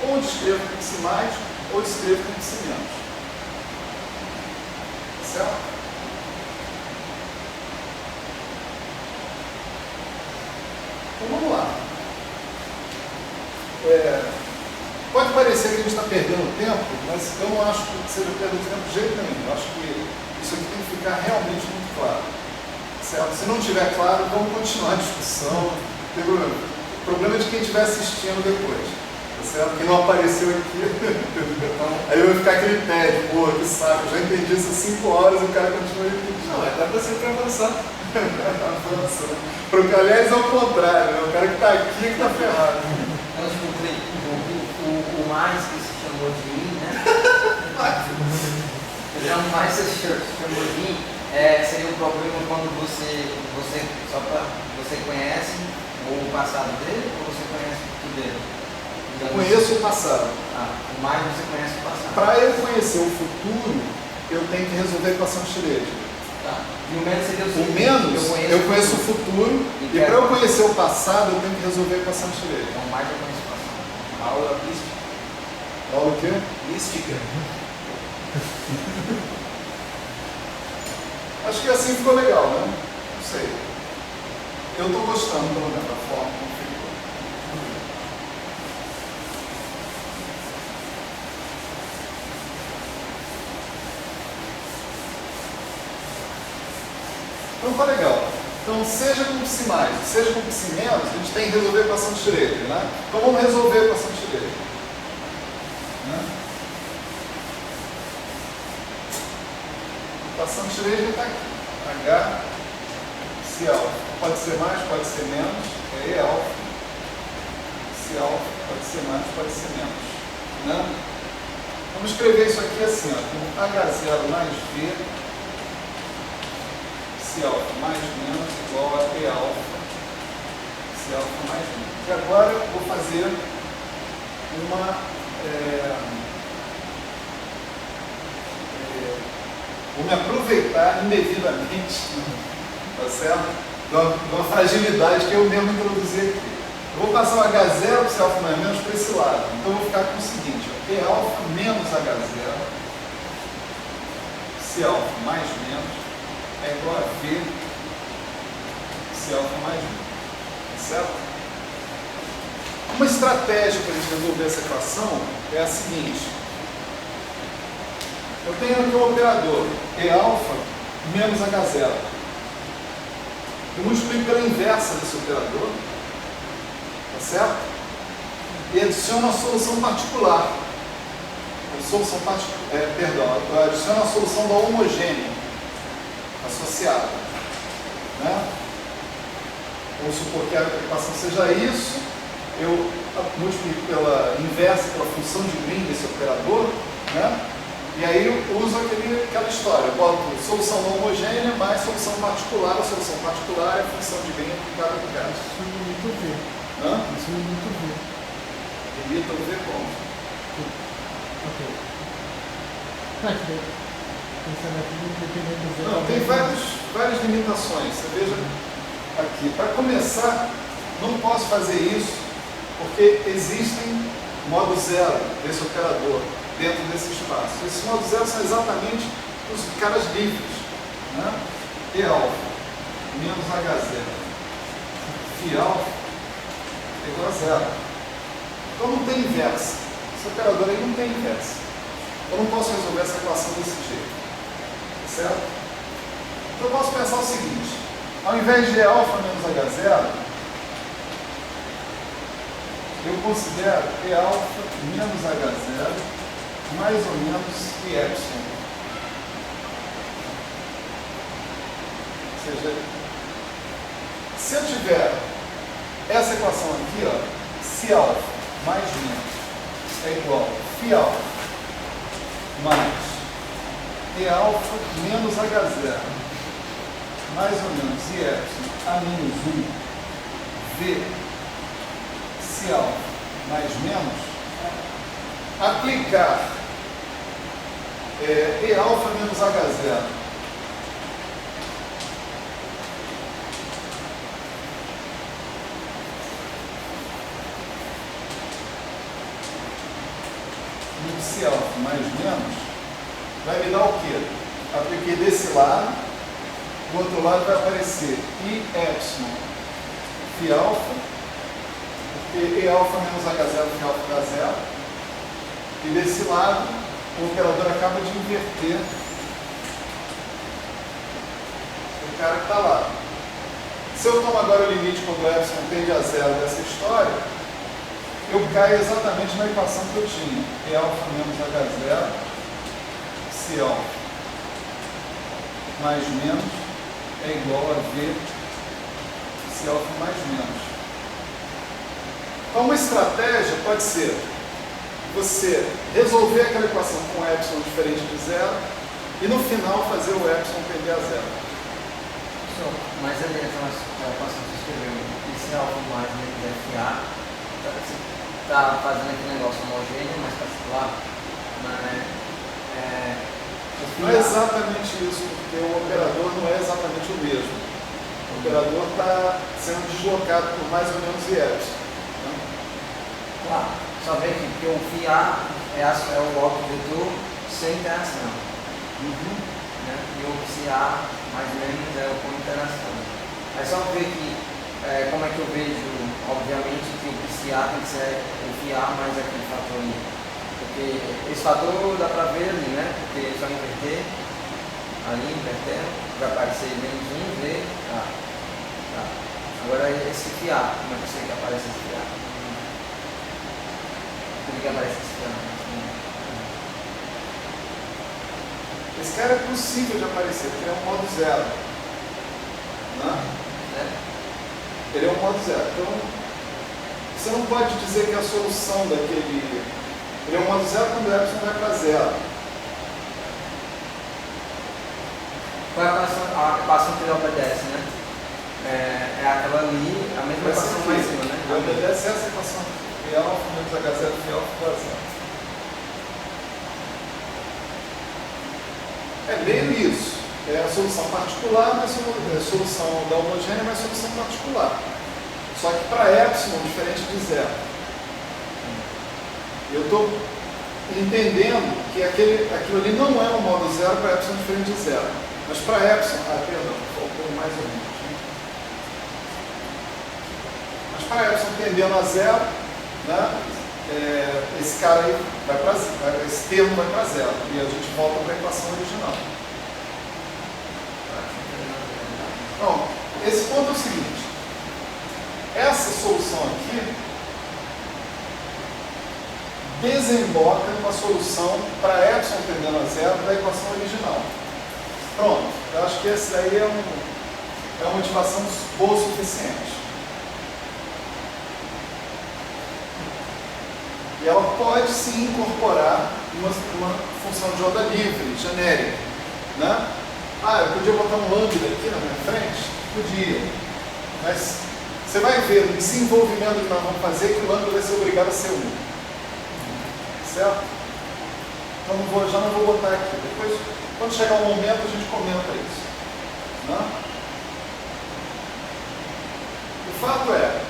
Ou descrevo com psi mais, ou descrevo com psi menos. Tá certo? Então vamos lá. Pode parecer que a gente está perdendo tempo, mas eu não acho que seja perdendo tempo de jeito nenhum. Eu acho que isso aqui tem que ficar realmente muito claro. Certo? Se não estiver claro, vamos continuar a discussão. O problema é de quem estiver assistindo depois. Tá certo? Quem não apareceu aqui. Aí vai ficar aquele tédio: pô, que saco, eu já entendi isso há 5 horas e o cara continua repetindo. Não, dá para sempre avançar. Porque, aliás, é o contrário, né? O cara que está aqui que está ferrado. Eu descobri o mais que se chamou de mim, né? O mais que se chamou de mim seria um problema quando você conhece o passado dele ou você conhece o futuro dele? Conheço o passado. O mais você conhece o passado. Para eu conhecer o futuro, eu tenho que resolver a equação de Schrödinger. E o menos seria o O seguinte: menos, eu conheço o futuro, e para eu conhecer o passado, eu tenho que resolver a equação de Schrödinger. Então, mais eu conheço o passado. Aula mística. Aula o quê? Mística. Acho que assim ficou legal, né? Não sei. Eu estou gostando, pelo menos, da forma como ficou. Então tá legal. Então, seja com psi mais, seja com psi menos, a gente tem que resolver a equação de Schrödinger, né? Então vamos resolver a equação de Schrödinger. Né? A equação de Schrödinger está aqui. H psi alfa. Pode ser mais, pode ser menos. É E alfa. Psi alfa. Pode ser mais, pode ser menos. Né? Vamos escrever isso aqui assim, ó, com H0 mais V psi alfa mais menos igual a P alfa psi alfa mais menos. E agora eu vou fazer vou me aproveitar indevidamente, tá certo? De uma fragilidade que eu mesmo introduzi aqui. Eu vou passar o H0 psi alfa mais menos para esse lado. Então eu vou ficar com o seguinte: P alfa menos H0 psi alfa mais menos é igual a V psi alfa mais 1. Tá certo? Uma estratégia para a gente resolver essa equação é a seguinte: eu tenho aqui um operador P alfa menos H0. Eu multiplico pela inversa desse operador, tá certo? E adiciono a solução particular. Eu adiciono a solução da homogênea associada. Né? Vamos supor que a equação seja isso, eu multiplico pela inversa, pela função de Green desse operador, né? E aí eu uso aquela história, eu boto solução não homogênea mais solução particular. A solução particular é a função de Green aplicada no caso. Isso limita o V. Hã? Isso limita o V. Limita o V como? Ok. Pensando aqui, dependendo do V. Não, tem várias limitações. Você veja aqui. Para começar, não posso fazer isso porque existem modo zero desse operador. dentro desse espaço. Esses modos zero são exatamente os caras livres. Né? E alfa menos H0 φ alfa é igual a zero. Então não tem inversa. Esse operador aí não tem inversa. Eu não posso resolver essa equação desse jeito. Certo? Então eu posso pensar o seguinte: ao invés de E alfa menos H0, eu considero E alfa menos H0 mais ou menos E epsilon. Ou seja, se eu tiver essa equação aqui, ó, se alfa mais menos é igual a φ alfa mais E alfa menos H0 mais ou menos E epsilon a menos 1 V se alfa mais menos, aplicar E alfa menos H0 no se alfa mais menos vai me dar o quê? Apliquei desse lado, do outro lado vai aparecer I epsilon φ alfa, porque E alfa menos H0 φ alfa dá zero, e desse lado o operador acaba de inverter o cara que está lá. Se eu tomo agora o limite quando o epsilon tende a zero dessa história, eu caio exatamente na equação que eu tinha. E alfa menos H0 se alfa mais menos é igual a V se alfa mais menos. Então uma estratégia pode ser você resolver aquela equação com epsilon diferente de zero e no final fazer o epsilon tender a zero. Mas ali naquela equação que você escreveu, esse alfa mais menos FA, você está fazendo aquele negócio homogêneo, mais particular, mas não é exatamente isso, porque o operador não é exatamente o mesmo. O operador está sendo deslocado por mais ou menos I epsilon. Né? Claro, só ver aqui, porque o FA é o bloco vetor sem interação. Né? E o CA mais ou menos é o com interação. É só ver que, como é que eu vejo, obviamente, que o PCA tem que ser o FA mais aquele fator ali. Porque esse fator dá para ver ali, né? Porque é só inverter, ali invertendo, vai aparecer menos 1, V, tá. Agora esse FA, como é que eu sei que aparece esse FA? Por que aparece esse FA? Esse cara é possível de aparecer, porque ele é um modo zero. Né? Ele é um modo zero. Então, você não pode dizer que a solução daquele... Ele é um modo zero quando o epsilon vai para zero. Qual é a equação que ele obedece, né? É aquela ali, a mesma equação lá em cima, né? Ele obedece essa equação. E alfa menos H0 φ alfa dá zero. É meio isso. É a solução particular, mas é a solução da homogênea, mas solução particular. Só que para epsilon, diferente de zero. Eu estou entendendo que aquilo ali não é um modo zero para epsilon diferente de zero. Mas para epsilon, perdão, faltou mais ou menos. Né? Mas para epsilon tendendo a zero, né, esse cara aí vai para zero, esse termo vai para zero. E a gente volta para a equação original. Bom, esse ponto é o seguinte: essa solução aqui desemboca numa solução para epsilon tendendo a zero da equação original. Pronto, eu acho que esse aí é uma motivação boa o suficiente. E ela pode sim incorporar uma função de onda livre, genérica. Né? Eu podia botar um lambda aqui na minha frente? Podia. Mas você vai ver no desenvolvimento que nós vamos fazer que o lambda vai ser obrigado a ser 1. Certo? Então já não vou botar aqui. Depois, quando chegar o momento, a gente comenta isso. Né? O fato é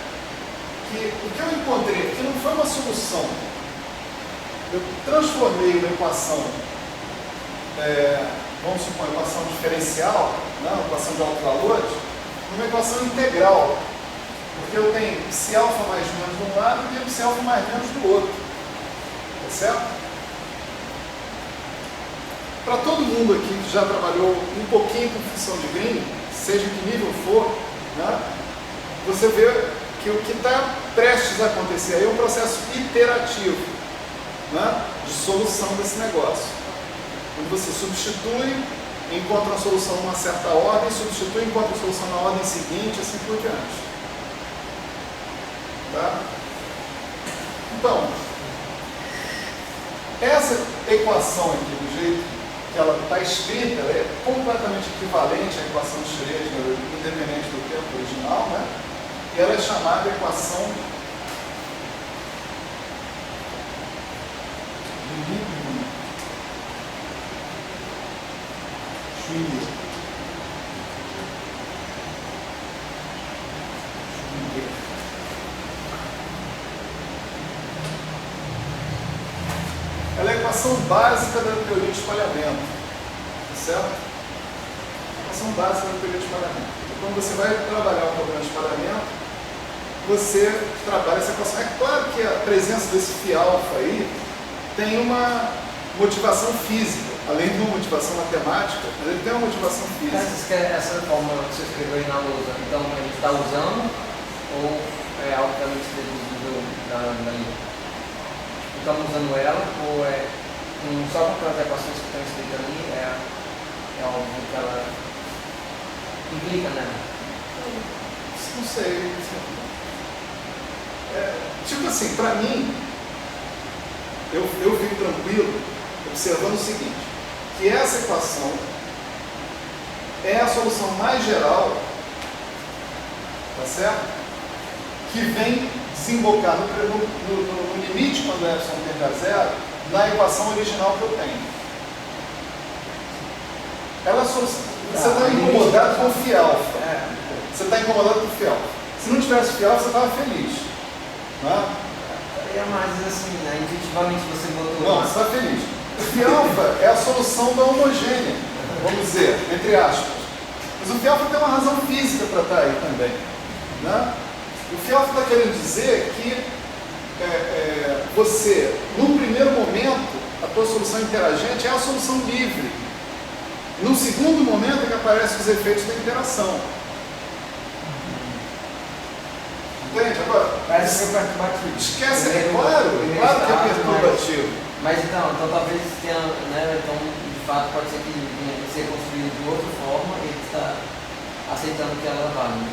que o que eu encontrei aqui não foi uma solução eu transformei uma equação, vamos supor, uma equação diferencial, né, uma equação de altos valores, numa equação integral. Porque eu tenho psi alfa mais menos de um lado e tenho psi alfa mais menos do outro. Tá certo? Para todo mundo aqui que já trabalhou um pouquinho com função de Green, seja em que nível for, né, você vê que o que está prestes a acontecer aí é um processo iterativo, né, de solução desse negócio. Onde você substitui, encontra uma solução numa certa ordem, substitui, encontra a solução na ordem seguinte, assim por diante. Tá? Então, essa equação aqui, do jeito que ela está escrita, ela é completamente equivalente à equação de Schrödinger, independente do tempo original, né? E ela é chamada equação de Liebman-Schwinger. Ela é a equação básica da teoria de espalhamento, certo? A equação básica da teoria de espalhamento. Então, quando você vai trabalhar o problema de espalhamento, você trabalha essa equação. É claro que a presença desse φ alfa aí tem uma motivação física, além de uma motivação matemática, mas ele tem uma motivação física. Essa fórmula que você escreveu aí na lousa, então a gente está usando ou é algo que a gente deduzido da linha? Estamos usando ela ou só com aquelas equações que estão escritas ali é algo que ela implica nela? Não sei. Tipo assim, para mim, eu fico tranquilo observando o seguinte, que essa equação é a solução mais geral, tá certo? Que vem desembocar no limite quando o epsilon tende a zero, na equação original que eu tenho. Ela você está incomodado com o φ alfa. Você está incomodado com o φ alfa. Se não tivesse φ alfa, você estava feliz. Né? Mas assim, intuitivamente você botou... Não, você está feliz. O φ alfa é a solução da homogênea, vamos dizer, entre aspas. Mas o φ alfa tem uma razão física para estar aí também. Né? O φ alfa está querendo dizer que você, num primeiro momento, a tua solução interagente é a solução livre. Num segundo momento é que aparecem os efeitos da interação. Entende? Agora, parece ser perturbativo. Esquece, claro que é perturbativo. Mas então talvez tenha, né, então de fato pode ser que venha a ser construído de outra forma e ele está aceitando que ela vá. Né?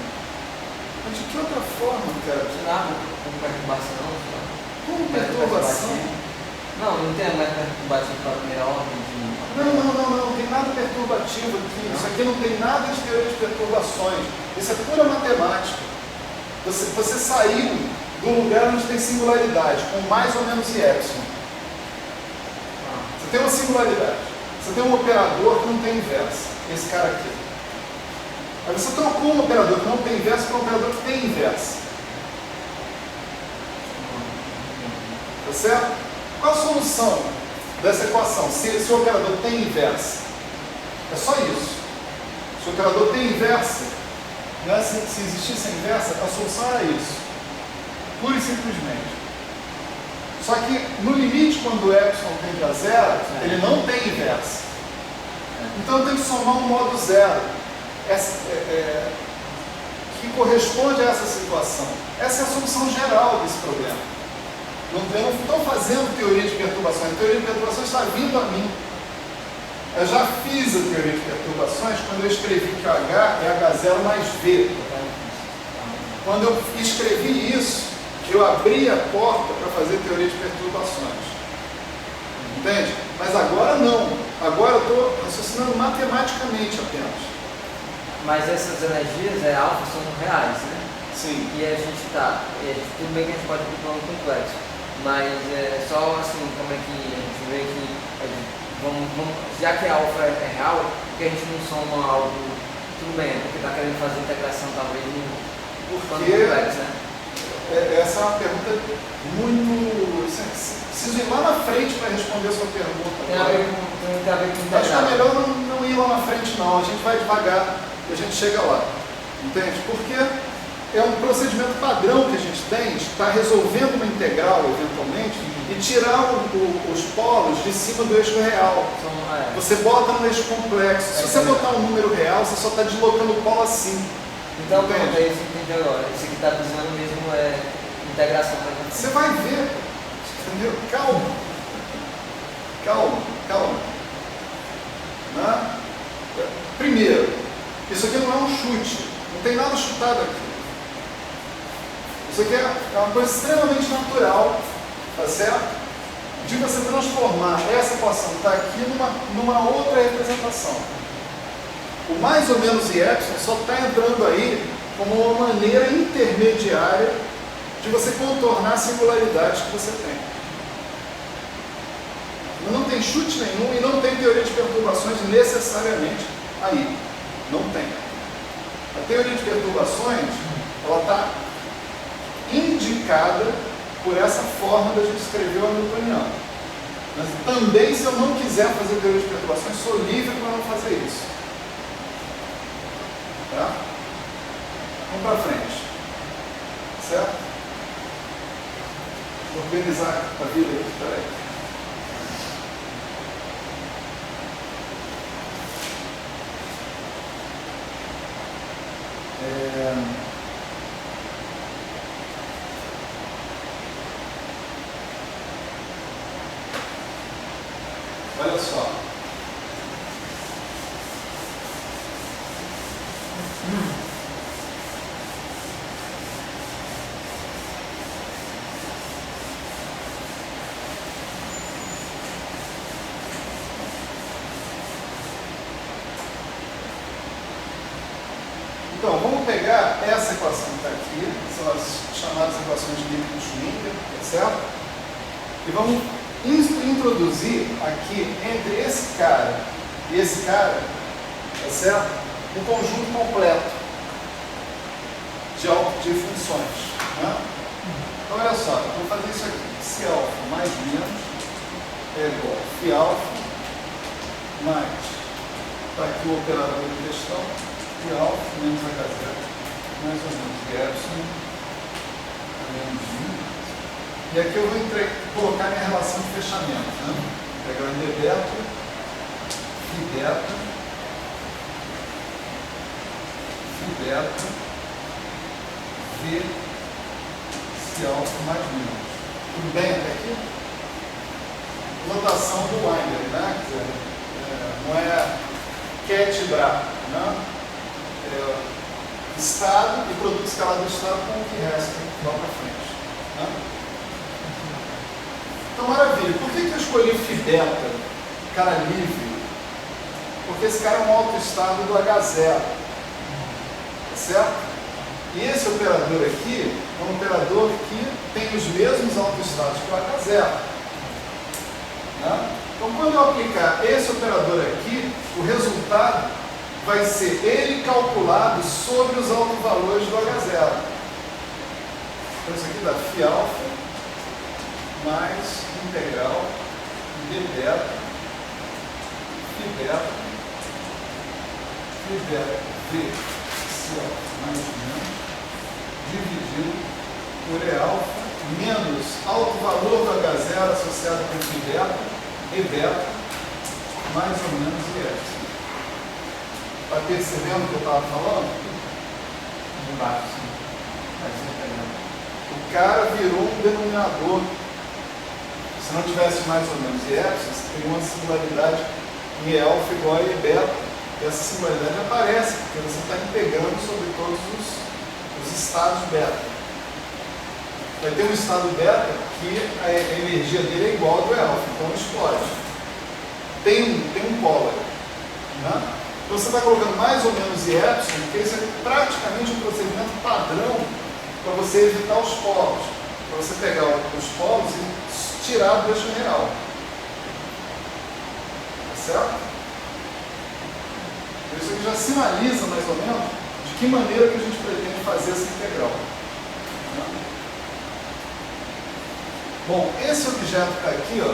Mas de que outra forma, cara? Sei lá, com perturbação, sei lá. Como perturbação? Não tem mais perturbativo para a primeira ordem de... Não tem nada perturbativo aqui. Não. Isso aqui não tem nada de teoria de perturbações. Isso é pura matemática. Você saiu do lugar onde tem singularidade, com mais ou menos e epsilon. Você tem uma singularidade. Você tem um operador que não tem inversa. Esse cara aqui. Aí você trocou um operador que não tem inversa para um operador que tem inversa. Tá certo? Qual a solução dessa equação? Se o operador tem inversa. É só isso. Se o operador tem inversa, né? Se existisse a inversa, a solução era isso. Pura e simplesmente. Só que no limite, quando o epsilon tende a zero, ele não tem inversa. Então eu tenho que somar um modo zero. Que corresponde a essa situação. Essa é a solução geral desse problema. Eu não estou fazendo teoria de perturbações. A teoria de perturbações está vindo a mim. Eu já fiz a teoria de perturbações quando eu escrevi que o H é H0 mais V. Quando eu escrevi isso, eu abri a porta para fazer teoria de perturbações. Entende? Mas agora não. Agora eu estou raciocinando matematicamente apenas. Mas essas energias alfa são reais, né? Sim. E a gente está... tudo bem que a gente pode ir para um plano complexo, mas só assim, como é que a gente vê que... já que a alfa é real, por que a gente não soma algo? Tudo bem, porque está querendo fazer integração talvez no plano complexo, né? essa é uma pergunta muito... Preciso ir lá na frente para responder a sua pergunta. Tem a ver com Acho que é melhor não ir lá na frente, não. A gente vai devagar e a gente chega lá. Entende? Porque é um procedimento padrão que a gente tem de estar resolvendo uma integral, eventualmente, e tirar os polos de cima do eixo real. Você bota no eixo complexo. Se você botar um número real, você só está deslocando o polo assim. Então, pronto, é isso que entendi agora. Esse aqui está dizendo mesmo integração. Você vai ver. Entendeu? Calma. Né? Primeiro, isso aqui não é um chute. Não tem nada chutado aqui. Isso aqui é uma coisa extremamente natural, tá certo? De você transformar essa equação que está aqui numa outra representação. O mais ou menos e epsilon só está entrando aí como uma maneira intermediária de você contornar a singularidade que você tem. Não tem chute nenhum e não tem teoria de perturbações necessariamente aí. Não tem. A teoria de perturbações, ela está indicada por essa forma de a gente escrever o hamiltoniano. Mas também, se eu não quiser fazer teoria de perturbações, sou livre para não fazer isso. Tá? Vamos para frente. Certo? Vou organizar a vida aqui, peraí. Olha só. Então, vamos pegar essa equação que está aqui, são as chamadas equações de Liebman-Schwinger, tá certo? E vamos introduzir aqui, entre esse cara e esse cara, tá certo? Um conjunto completo de funções. Né? Então, olha só, eu vou fazer isso aqui. Se alfa mais menos é igual a φ alfa mais, está aqui o operador de questão, φ alfa menos H0, mais ou menos de epsilon, menos 1. E aqui eu vou colocar minha relação de fechamento. Né? Vou pegar o ND beta, φ beta, V, C alfa mais menos. Tudo bem até aqui? Notação do Weinberg, né? Quer dizer, não é cat bra, né? Estado e produto escalar do estado com o que resta lá para frente. Né? Então, maravilha. Por que eu escolhi φ beta, cara livre? Porque esse cara é um autoestado do H0. Tá certo? E esse operador aqui é um operador que tem os mesmos autoestados que o H0. Né? Então, quando eu aplicar esse operador aqui, o resultado vai ser ele calculado sobre os autovalores do H0. Então, isso aqui dá φ alfa mais integral d beta, v c alfa mais menos, dividido por E alfa menos alto valor do H0 associado com φ beta, E beta, mais ou menos E epsilon. Está percebendo o que eu estava falando? Embaixo, sim. O cara virou um denominador. Se não tivesse mais ou menos E epsilon, você teria uma singularidade em E alfa igual a E beta. E essa singularidade aparece, porque você está integrando sobre todos os estados beta. Vai ter um estado beta que a energia dele é igual ao do E alfa, então explode. Tem um polo. Né? Então você está colocando mais ou menos E epsilon, porque isso é praticamente um procedimento padrão para você evitar os polos. Para você pegar os polos e tirar do eixo real. Tá certo? Isso aqui já sinaliza mais ou menos de que maneira que a gente pretende fazer essa integral. Bom, esse objeto que está aqui, ó,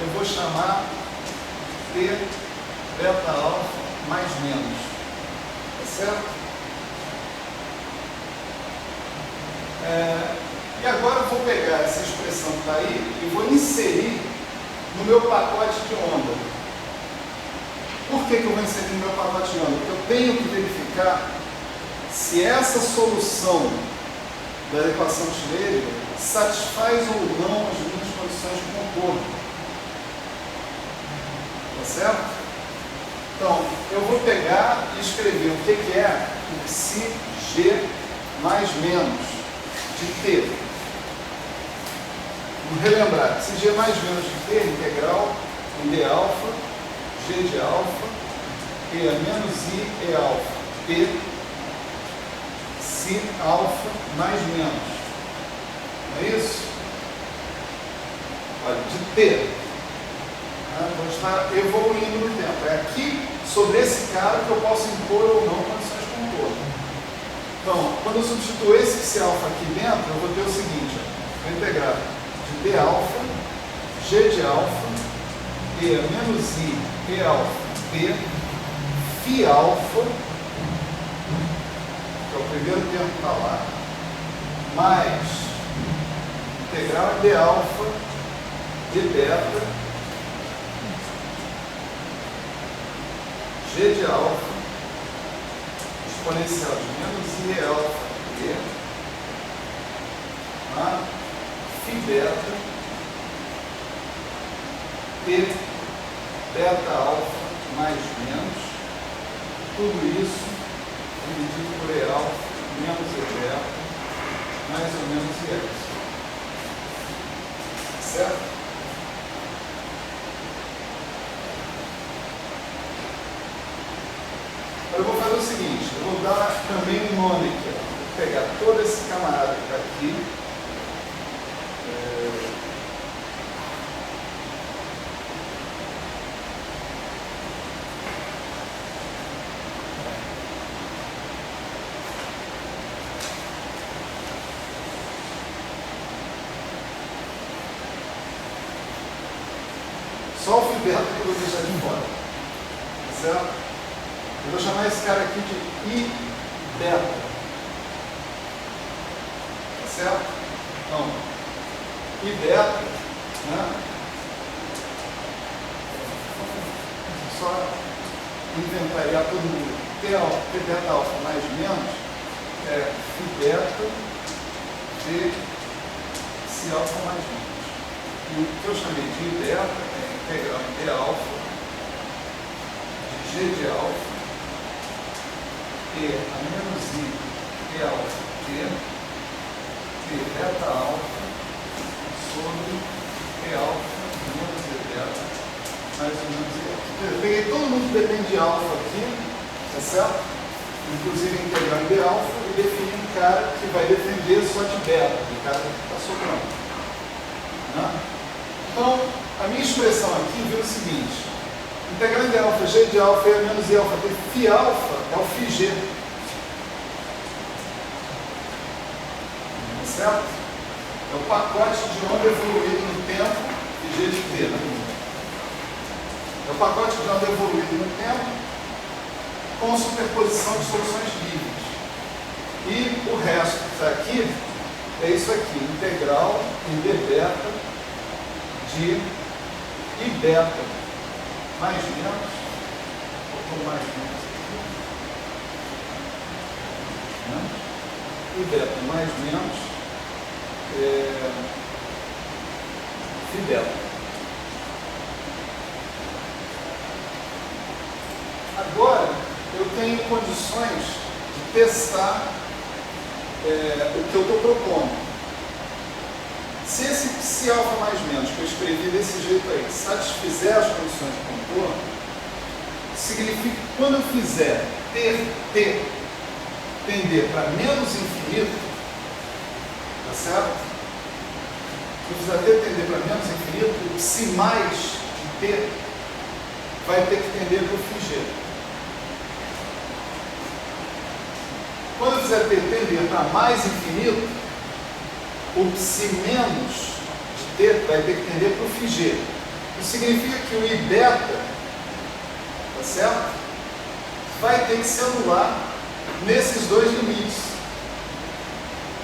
eu vou chamar T beta alfa mais menos. Tá certo? E agora eu vou pegar essa expressão que está aí e vou inserir no meu pacote de onda. Por que eu vou inserir no meu pacote de onda? Porque eu tenho que verificar se essa solução da equação de Schrödinger satisfaz ou não as minhas condições de contorno. Tá certo? Então, eu vou pegar e escrever o que é o psi g mais menos de T. Vamos relembrar, psi g mais menos de T, integral em d alfa, g de alfa, e a menos i e alfa, P, si alfa mais menos. Não é isso? Olha, de T. Vamos estar evoluindo no tempo. É aqui, sobre esse cara, que eu posso impor ou não condições de contorno. Então, quando eu substituo esse psi alfa aqui dentro, eu vou ter o seguinte, ó, vou integrar de d alfa, g de alfa, e menos i, e alfa, p, φ alfa, que é o primeiro termo que está lá, mais integral de alfa, de beta, g de alfa, exponencial de menos i alfa t, φ beta, t beta alfa mais menos, tudo isso dividido por e alfa menos e beta, mais ou menos e x. Certo? Eu vou fazer o seguinte, eu vou dar também um nome aqui, ó. Vou pegar todo esse camarada que está aqui, só o φ beta que eu vou deixar de fora, tá certo? Eu vou chamar esse cara aqui de I beta. Tá certo? Então, I beta, né? Só inventariar todo mundo. T alfa, T beta alfa mais menos é φ beta de si alfa mais menos. E o que eu chamei de I beta é integral em D alfa de G de alfa e a menos i e alfa t beta alfa sobre e alfa menos e beta mais ou menos e alfa. Eu peguei todo mundo que depende de alfa aqui, tá certo? Inclusive integral em d alfa e defini um cara que vai defender só de beta, o cara que está sobrando. Né? Então, a minha expressão aqui vira o seguinte. Integral de alfa, g de alfa e a menos i alfa, φ alfa é o φg. Certo? É o pacote de onda evoluído no tempo φg de t. Né? É o pacote de onda evoluído no tempo com superposição de soluções livres. E o resto que está aqui é isso aqui, integral em d beta de i beta mais menos, ou mais menos aqui, né? I beta mais menos φ beta. Agora eu tenho condições de testar o que eu estou propondo. Se esse psi alfa mais menos que eu escrevi desse jeito aí satisfizer as condições de contorno, significa que quando eu fizer t tender para menos infinito, tá certo? Se eu fizer t tender para menos infinito, o psi mais de t vai ter que tender para o φg. Quando eu fizer t tender para mais infinito, o psi menos de T vai ter que tender para o φg. Isso significa que o I beta, tá certo? Vai ter que se anular nesses dois limites.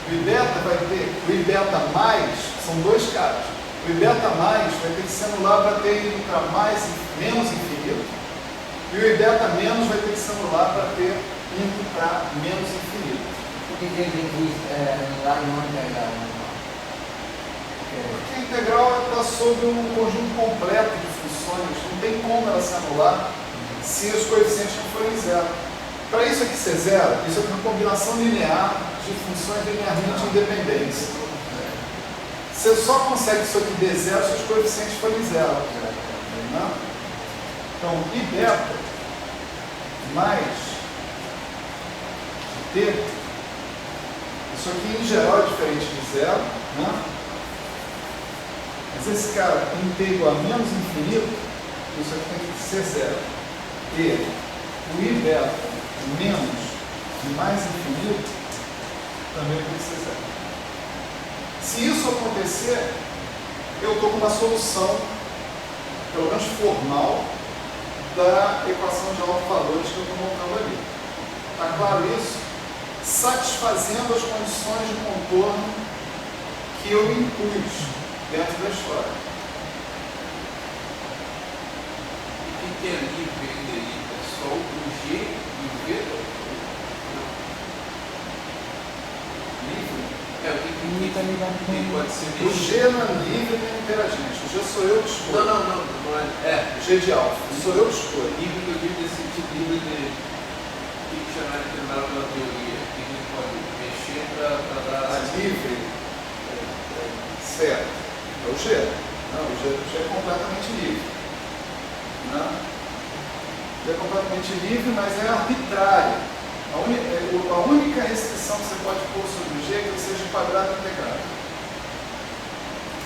O I beta vai ter, o I beta mais, são dois caras. O I beta mais vai ter que se anular para ter ido para menos infinito. E o I beta menos vai ter que se anular para ter indo para menos infinito. Por que ele tem que anular e não integral? Porque a integral está sobre um conjunto completo de funções, não tem como ela se anular se os coeficientes não forem zero. Para isso aqui ser zero, isso é uma combinação linear de funções linearmente independentes. Você só consegue isso aqui de zero se os coeficientes forem zero. Né? Então, I beta mais T, isso aqui em geral é diferente de zero, né? Mas esse cara em T igual a menos infinito, isso aqui tem que ser zero. E o I beta menos de mais infinito também tem que ser zero. Se isso acontecer, eu estou com uma solução, pelo menos formal, da equação de autovalores que eu estou montando ali. Está claro isso? Satisfazendo as condições de contorno que eu impus dentro da história. O que é livre e deriva? É só o G e o V? Não. Livre? É, o que pode ser O G não é livre nem interagente. O G sou eu que escolho. Não é. O G de alfa. Sou eu que escolho. Livre que eu digo desse tipo livre de que chamar de determinado pela teoria. Que a gente pode mexer para dar. Livre. Certo. É o G. Não, o G é completamente livre. Não? Ele é completamente livre, mas é arbitrário. A única restrição que você pode pôr sobre o G é que ele seja quadrado integrado.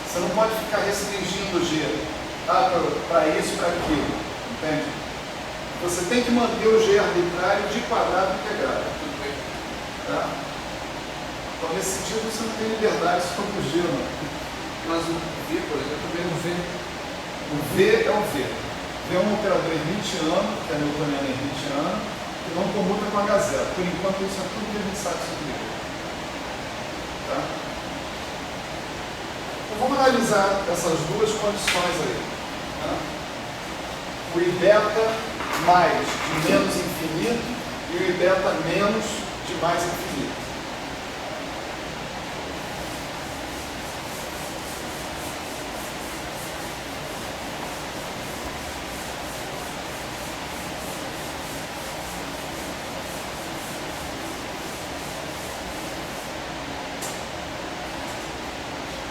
Você não pode ficar restringindo o G para isso, para aquilo. Entende? Você tem que manter o G arbitrário de quadrado integrado. Tudo bem. Tá? Então, nesse sentido, você não tem liberdade sobre o G, não. Mas o V, por exemplo, também não vê. O V é o V. V é um operador hermitiano, que é newtoniano hermitiano, que não comuta com H0. Por enquanto, isso é tudo que a gente sabe sobre ele. Tá? Então, vamos analisar essas duas condições aí. Tá? O I beta mais de menos infinito e o I beta menos de mais infinito.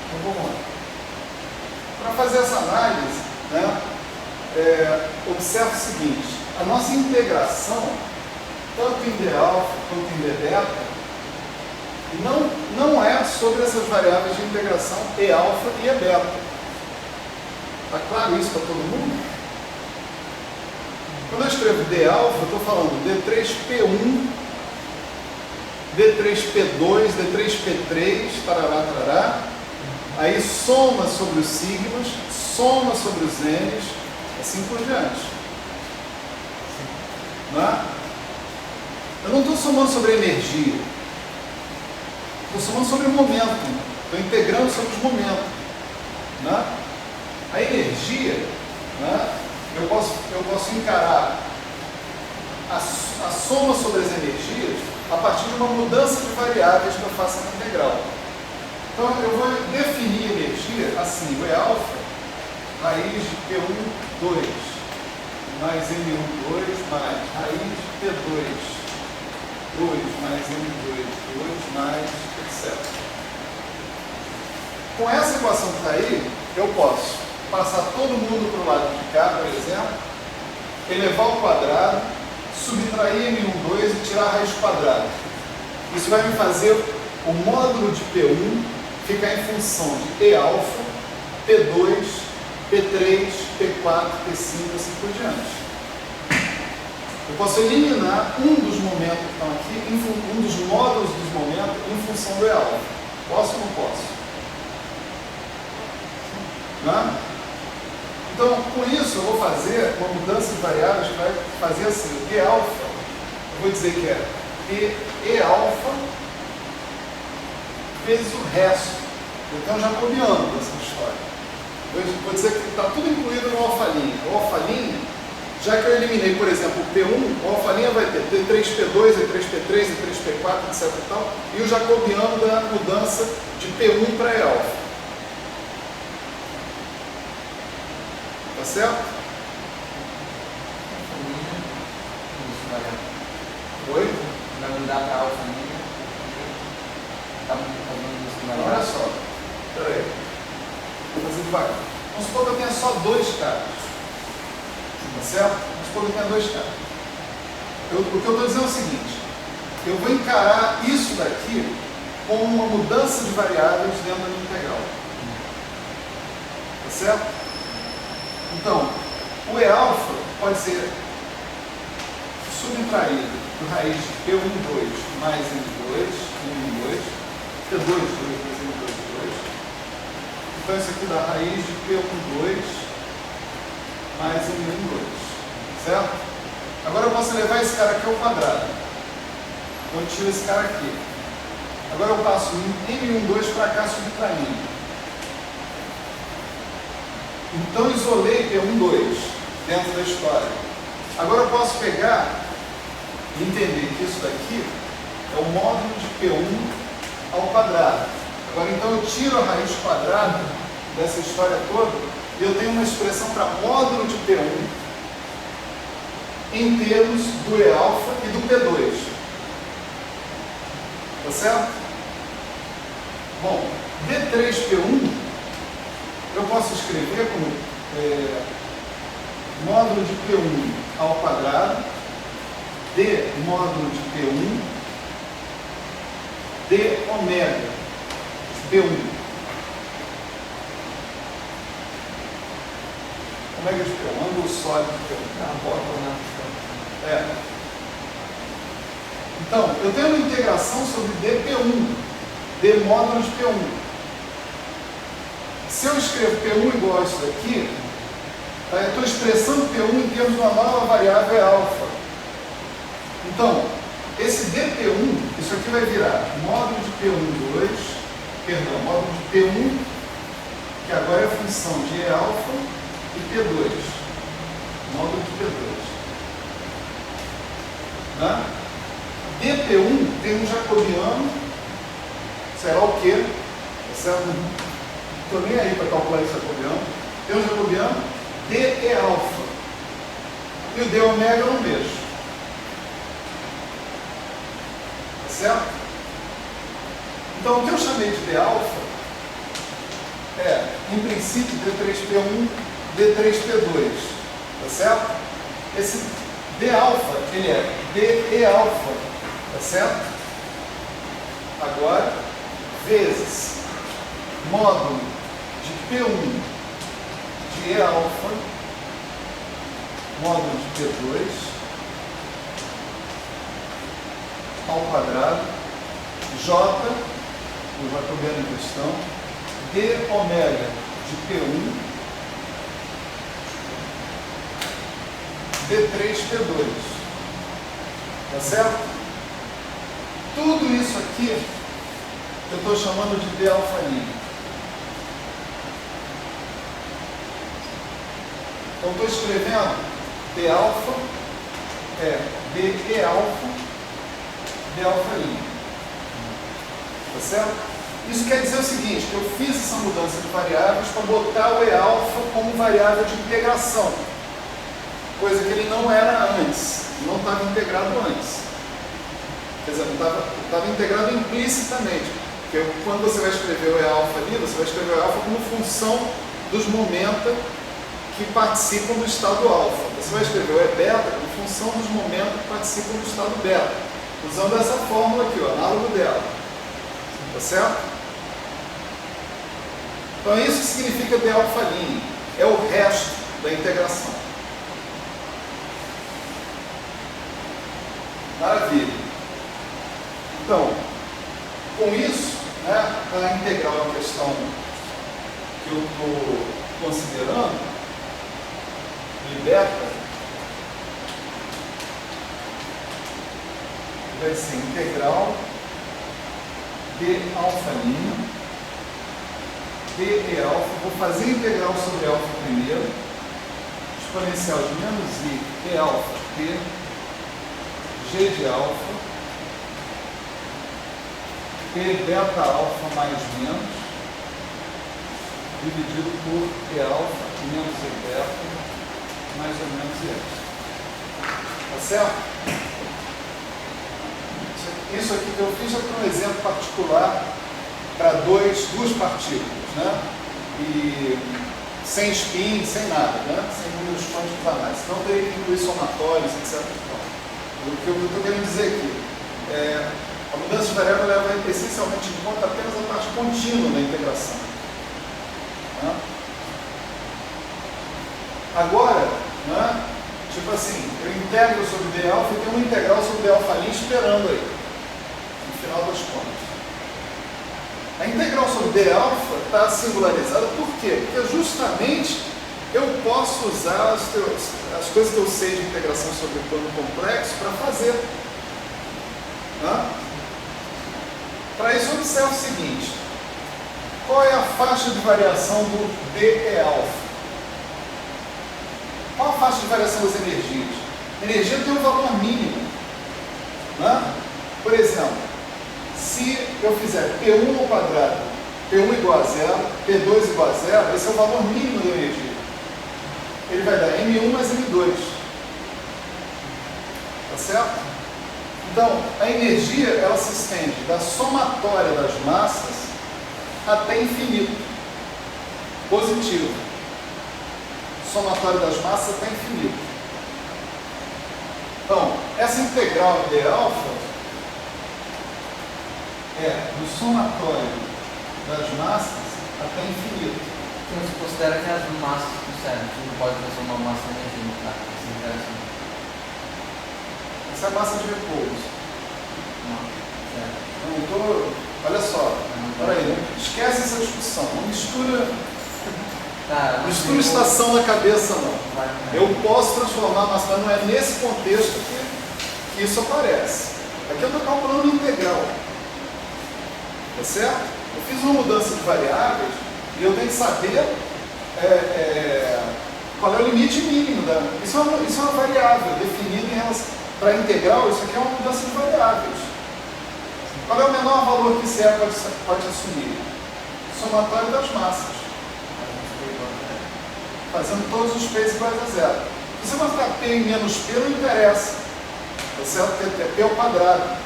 Então, vamos lá. Para fazer essa análise, né, observe o seguinte: a nossa integração, tanto em D alfa quanto em D beta, não é sobre essas variáveis de integração E alfa e E beta. Está claro isso para todo mundo? Quando eu escrevo D alfa, eu estou falando D3P1, D3P2, D3P3, tarará, tarará. Aí soma sobre os sigmas, soma sobre os n's, assim por diante. Não é? Eu não estou somando sobre a energia. Estou somando sobre o momento. Estou integrando sobre os momentos. Não é? A energia, não é? eu posso encarar a soma sobre as energias a partir de uma mudança de variáveis que eu faça na integral. Então, eu vou definir a energia assim: o E alfa, raiz de P1, 2, mais M1, 2, mais raiz de P2, 2, mais M2, 2, mais etc. Com essa equação que está aí, eu posso passar todo mundo para o lado de cá, por exemplo, elevar ao quadrado, subtrair M1, 2 e tirar a raiz quadrada. Isso vai me fazer o módulo de P1 ficar em função de E alfa, P2, P3, P4, P5, assim por diante. Eu posso eliminar um dos momentos que estão aqui, um dos módulos dos momentos, em função do E alfa. Posso ou não posso? Né? Então, com isso, eu vou fazer uma mudança de variáveis que vai fazer assim, o E alfa, eu vou dizer que é E alfa vezes o resto. Então, já jacobiano dessa história. Eu vou dizer que está tudo incluído no alfalinha. O alfalinha, já que eu eliminei, por exemplo, o P1, o alfalinha vai ter T3P2, E3P3, E3P4, etc. E, tal, e o jacobiano da mudança de P1 para E alfa. Tá certo? Oi? Vai mudar para alfa minha. Tá fazendo isso que vai Olha só. Espera aí. Vou fazer devagar. Vamos supor que eu tenha só 2 caras. Tá certo? Vamos supor que eu tenha 2 caras. O que eu estou dizendo é o seguinte. Eu vou encarar isso daqui como uma mudança de variáveis dentro da minha integral. Tá certo? Então, o E alfa pode ser subtraído do raiz de P12 mais M2, M2, P22 mais M22. Então, isso aqui dá raiz de P12 mais M12, certo? Agora eu posso levar esse cara aqui ao quadrado. Então, eu tiro esse cara aqui. Agora eu passo M12 para cá subtraindo. Então, isolei P12 dentro da história. Agora eu posso pegar e entender que isso daqui é o módulo de P1 ao quadrado. Agora, então, eu tiro a raiz quadrada dessa história toda e eu tenho uma expressão para módulo de P1 em termos do E alfa e do P2. Tá certo? Bom, D3P1 eu posso escrever como módulo de P1 ao quadrado, D módulo de P1, D ômega de P1. Ômega de P1, ângulo sólido de P1. Então, eu tenho uma integração sobre dP1, D módulo de P1. Se eu escrevo P1 igual a isso daqui, eu estou expressando P1 em termos de uma nova variável E alfa. Então, esse dP1, isso aqui vai virar módulo de P12, módulo de P1, que agora é função de E alfa e P2. Módulo de P2. Né? dP1 tem um jacobiano, será o quê? Certo? Estou nem aí para calcular esse jacobiano. Tem um jacobiano DE alfa. E o D ômega eu não mexo. Tá certo? Então, o que eu chamei de D alfa é, em princípio, D3P1, D3P2. Tá certo? Esse D alfa, ele é DE alfa. Tá certo? Agora, vezes módulo de P1 de E alfa, módulo de P2 ao quadrado, J, o jacobiano em questão, D ômega de P1, D3P2. Tá certo? Tudo isso aqui eu estou chamando de D alfalinha. Então, estou escrevendo D alfa é DE alfa, D alfalinha. Tá certo? Isso quer dizer o seguinte, que eu fiz essa mudança de variáveis para botar o E alfa como variável de integração. Coisa que ele não era antes, não estava integrado antes. Quer dizer, estava integrado implicitamente. Porque quando você vai escrever o E alfa ali, você vai escrever o E alfa como função dos momentos que participam do estado alfa. Você vai escrever o E beta como função dos momentos que participam do estado beta. Usando essa fórmula aqui, o análogo dela. Tá certo? Então isso que significa D alfalinha. É o resto da integração. Maravilha. Então, com isso, né, a integral é uma questão que eu estou considerando, liberta, vai ser integral de alfa d e alfa. Vou fazer integral sobre alfa primeiro, exponencial de menos i e alfa t, g de alfa, p beta alfa mais menos, dividido por e alfa menos e beta, mais ou menos e epsilon. Tá certo? Isso aqui que eu fiz é para um exemplo particular para duas partículas, né? E sem spin, sem nada, né? Sem números quânticos a mais. Não teria que incluir somatórios, etc. O que eu estou querendo dizer aqui é a mudança de variável leva essencialmente em conta apenas a parte contínua da integração. Né? Agora, né? Tipo assim, eu integro sobre d alfa e tenho uma integral sobre d alfa ali esperando aí, no final das contas. A integral sobre d alfa está singularizada por quê? Porque justamente eu posso usar as coisas que eu sei de integração sobre o plano complexo para fazer. Né? Para isso, observe o seguinte: qual é a faixa de variação do d e alfa? Qual a faixa de variação das energias? A energia tem um valor mínimo. Né? Por exemplo, se eu fizer P1 ao quadrado, P1 igual a zero, P2 igual a zero, esse é o valor mínimo da energia. Ele vai dar M1 mais M2. Tá certo? Então, a energia, ela se estende da somatória das massas até infinito. Positivo. Somatória das massas até infinito. Então, essa integral de alfa é do somatório das massas até infinito. Então você considera que as massas concebem, você não pode transformar uma massa em energia, tá? Essa é a massa de repouso. Não, certo. Não estou. Olha só, peraí, esquece essa discussão. Não mistura. Tá, Mistura estação na cabeça, não. Eu posso transformar a massa, mas não é nesse contexto que isso aparece. Aqui eu estou calculando integral. Tá certo? Eu fiz uma mudança de variáveis e eu tenho que saber qual é o limite mínimo. Isso é uma variável definida em relação. Para integral, isso aqui é uma mudança de variáveis. Qual é o menor valor que CE pode assumir? Somatório das massas. Fazendo todos os P's iguais a zero. Se você botar P em menos P, não interessa. Tá certo? Porque é P ao quadrado.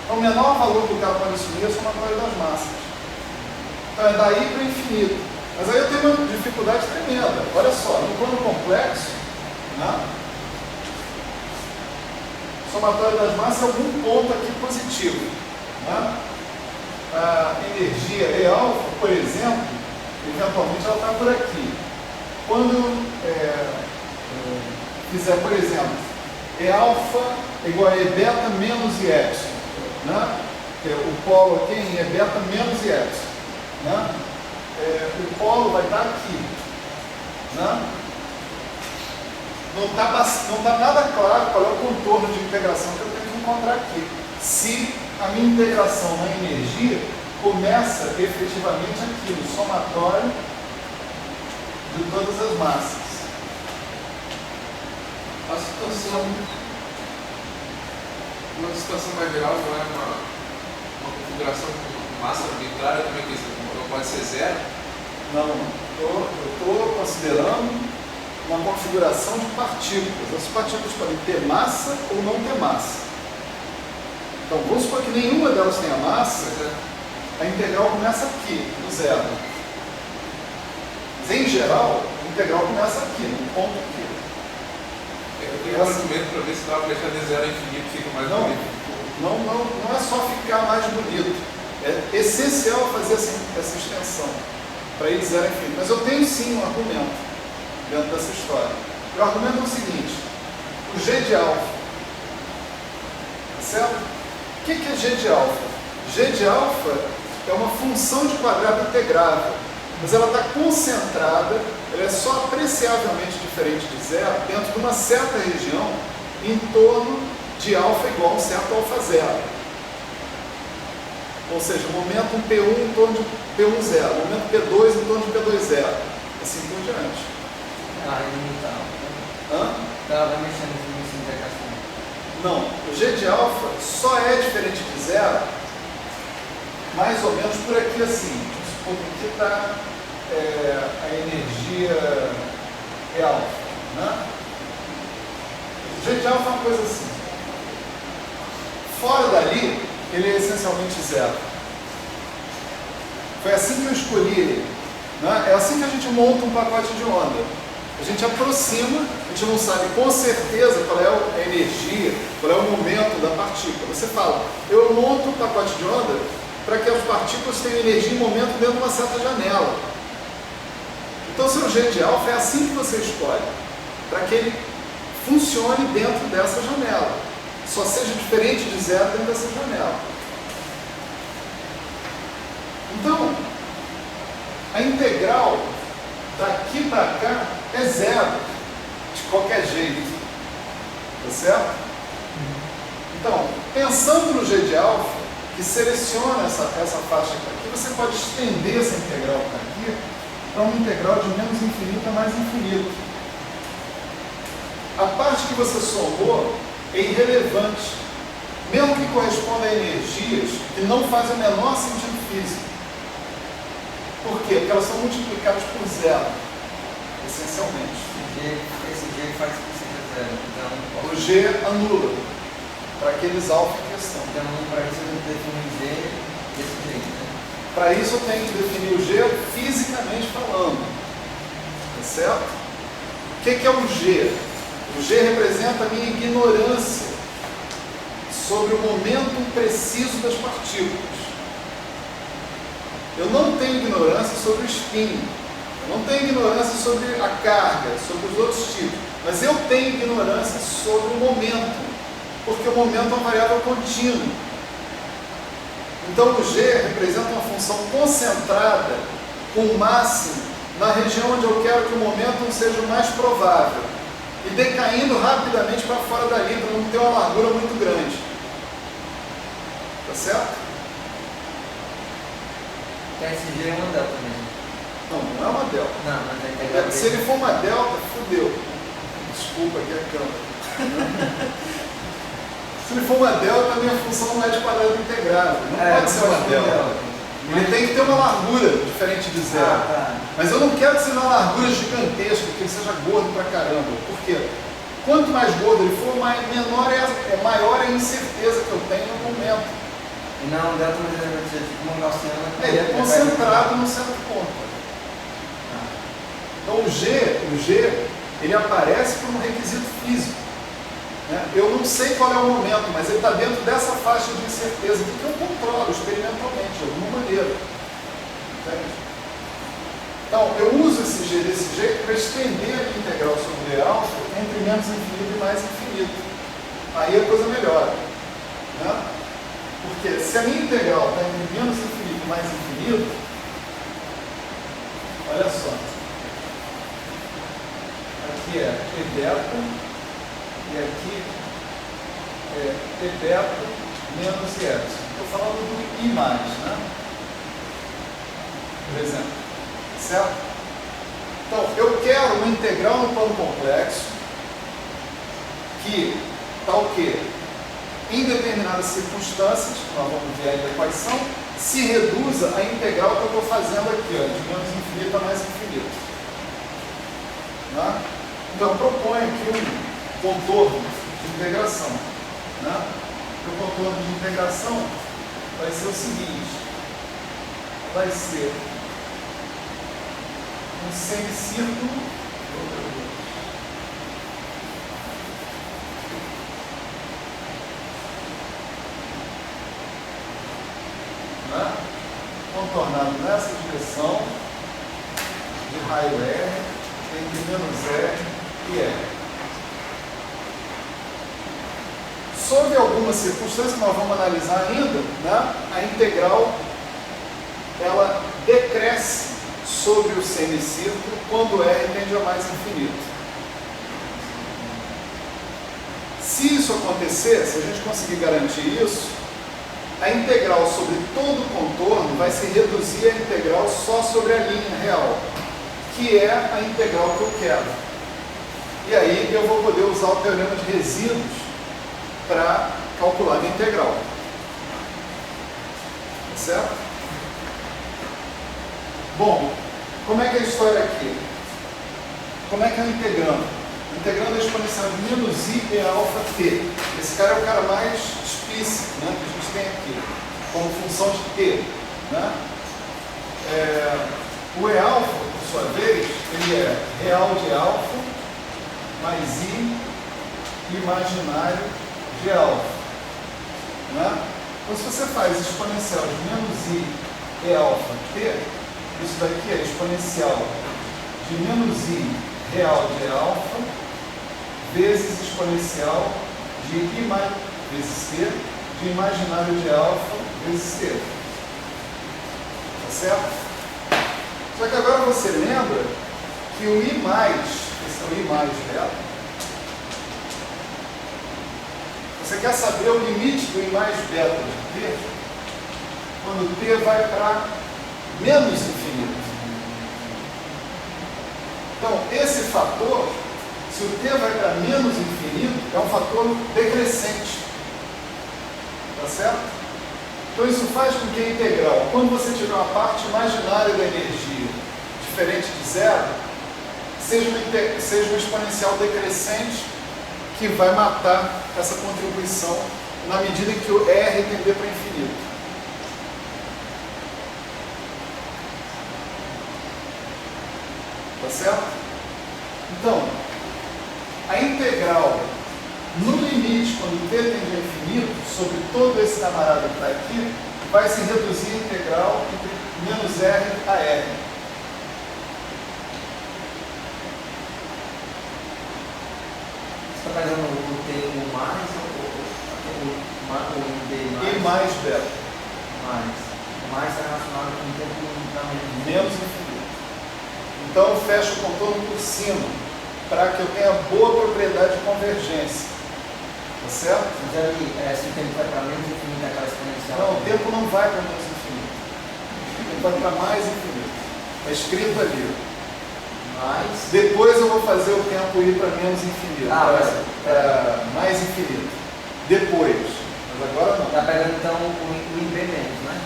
Então, o menor valor que o cara pode assumir é o somatório das massas. Então, é daí para o infinito. Mas aí eu tenho uma dificuldade tremenda. Olha só, no plano complexo, né? O somatório das massas é algum ponto aqui positivo. Né? A energia E alfa, por exemplo, eventualmente ela está por aqui. Quando fizer, por exemplo, E alfa igual a E beta menos I epsilon, né? Que é o polo aqui em E beta menos I epsilon, né? O polo vai estar aqui, né? Não está nada claro qual é o contorno de integração que eu tenho que encontrar aqui. Se a minha integração na energia começa efetivamente aqui, no somatório de todas as massas. A situação, uma situação mais geral, não é uma configuração com massa arbitrária também, que não pode ser zero? Não, eu estou considerando uma configuração de partículas. As partículas podem ter massa ou não ter massa. Então, vamos supor que nenhuma delas tenha massa, a integral começa aqui, no zero. Mas, em geral, a integral começa aqui, no ponto aqui. Eu tenho um argumento para ver se dá para deixar de zero a infinito, fica mais bonito. Não é só ficar mais bonito. É essencial fazer essa extensão para ir de zero a infinito. Mas eu tenho sim um argumento dentro dessa história. O argumento é o seguinte: o G de alfa, tá certo? O que é G de alfa? G de alfa é uma função de quadrado integrável. mas ela está concentrada, ela é só apreciavelmente diferente de zero dentro de uma certa região em torno de alfa igual a um certo alfa zero. Ou seja, o momento P1 em torno de P1 zero, o momento P2 em torno de P2 zero, assim por diante. Ah, Hã? Ela vai mexendo nessa integração. Não, o G de alfa só é diferente de zero mais ou menos por aqui assim. Vamos supor que aqui está a energia é alfa, né? O G de alfa é uma coisa assim. Fora dali, ele é essencialmente zero. Foi assim que eu escolhi ele, né? É assim que a gente monta um pacote de onda. A gente aproxima, a gente não sabe com certeza qual é a energia, qual é o momento da partícula. Você fala, eu monto um pacote de onda para que as partículas tenham energia e momento dentro de uma certa janela. Então, seu G de alfa é assim que você escolhe, para que ele funcione dentro dessa janela. Só seja diferente de zero dentro dessa janela. Então, a integral daqui para cá é zero, de qualquer jeito. Tá certo? Então, pensando no G de alfa, que seleciona essa faixa aqui, você pode estender essa integral aqui para uma integral de menos infinito a mais infinito. A parte que você somou é irrelevante, mesmo que corresponda a energias que não fazem o menor sentido físico. Por quê? Porque elas são multiplicadas por zero, essencialmente. Esse G faz que seja zero. Então, o G anula para aqueles alfa em questão. Então, para isso eu defino o G desse jeito, né? Para isso eu tenho que definir o G fisicamente falando. Tá certo? O que é o G? O G representa a minha ignorância sobre o momento preciso das partículas. Eu não tenho ignorância sobre o spin, eu não tenho ignorância sobre a carga, sobre os outros tipos, mas eu tenho ignorância sobre o momento, porque o momento é uma variável contínua. Então o G representa uma função concentrada com máximo na região onde eu quero que o momento seja o mais provável e decaindo rapidamente para fora dali, para não ter uma largura muito grande. Tá certo? Esse G é uma delta mesmo. Não é uma delta. Não, mas a integral Se ele for uma delta, fudeu. Desculpa aqui a câmera. Se ele for uma delta, a minha função não é de quadrado integrável. Não pode ser uma delta. Ele tem que ter uma largura diferente de zero. Mas eu não quero que seja uma largura gigantesca, que ele seja gordo pra caramba. Por quê? Quanto mais gordo ele for, maior é a incerteza que eu tenho no momento. E não, o delta vai ser tipo uma gaussiana. Ele é concentrado num certo ponto. Então o G, ele aparece por um requisito físico. Né? Eu não sei qual é o momento, mas ele está dentro dessa faixa de incerteza que eu controlo experimentalmente, de alguma maneira. Entende? Então, eu uso esse G desse jeito para estender a minha integral sobre D alfa entre menos infinito e mais infinito. Aí a coisa melhora. Né? Porque se a minha integral está entre menos infinito e mais infinito, olha só. Aqui é E beta e aqui é E beta menos E epsilon. Estou falando do I mais, né? Por exemplo. Certo? Então, eu quero uma integral no plano complexo que está o quê? Em determinadas circunstâncias, nós vamos ver aí a equação, se reduza a integral que eu estou fazendo aqui, ó, de menos infinito a mais infinito. Né? Então, eu proponho aqui um contorno de integração. Né? O contorno de integração vai ser o seguinte: vai ser um semicírculo. Né? Contornado nessa direção de raio R entre menos R e R. Sob algumas circunstâncias, nós vamos analisar ainda, né? A integral ela decresce sobre o semicírculo quando R tende a mais infinito. Se isso acontecer, se a gente conseguir garantir isso, a integral sobre todo o contorno vai se reduzir à integral só sobre a linha real, que é a integral que eu quero. E aí eu vou poder usar o teorema de resíduos para calcular a minha integral. Tá certo? Bom, como é que é a história aqui? Como é que é o integrando? Integrando a exponencial de menos i e alfa t. Esse cara é o cara mais explícito, né, que a gente tem aqui, como função de t. Né? O e alfa, por sua vez, ele é real de alfa mais i imaginário de alfa. Né? Então, se você faz exponencial de menos i e alfa t, isso daqui é exponencial de menos i real de alfa vezes exponencial de I vezes t, de imaginário de alfa vezes t. Tá certo? Só que agora você lembra que o I+, esse é o I+ dela, você quer saber o limite do I mais beta de t quando t vai para menos infinito. Então, esse fator, se o t vai para menos infinito, é um fator decrescente. Tá certo? Então, isso faz com que a integral, quando você tiver uma parte imaginária da energia diferente de zero, seja uma exponencial decrescente que vai matar essa contribuição na medida em que o R tender para infinito. Tá certo? Então, a integral no limite, quando t tende a infinito, sobre todo esse camarada que está aqui, vai se reduzir a integral entre menos R a R. Você está fazendo o t o mais ou o d mais? E mais beta. O mais está relacionado com o tempo menos infinito. Então eu fecho o contorno por cima, para que eu tenha boa propriedade de convergência. Tá certo? Mas ali, se o tempo vai para menos infinito, aquela exponencial. Não, o tempo não vai para menos infinito. O tempo vai para mais infinito. Está escrito ali. Mas depois eu vou fazer o tempo ir para menos infinito. Para mais infinito. Depois. Mas agora não. Está pegando então o IB menos, né?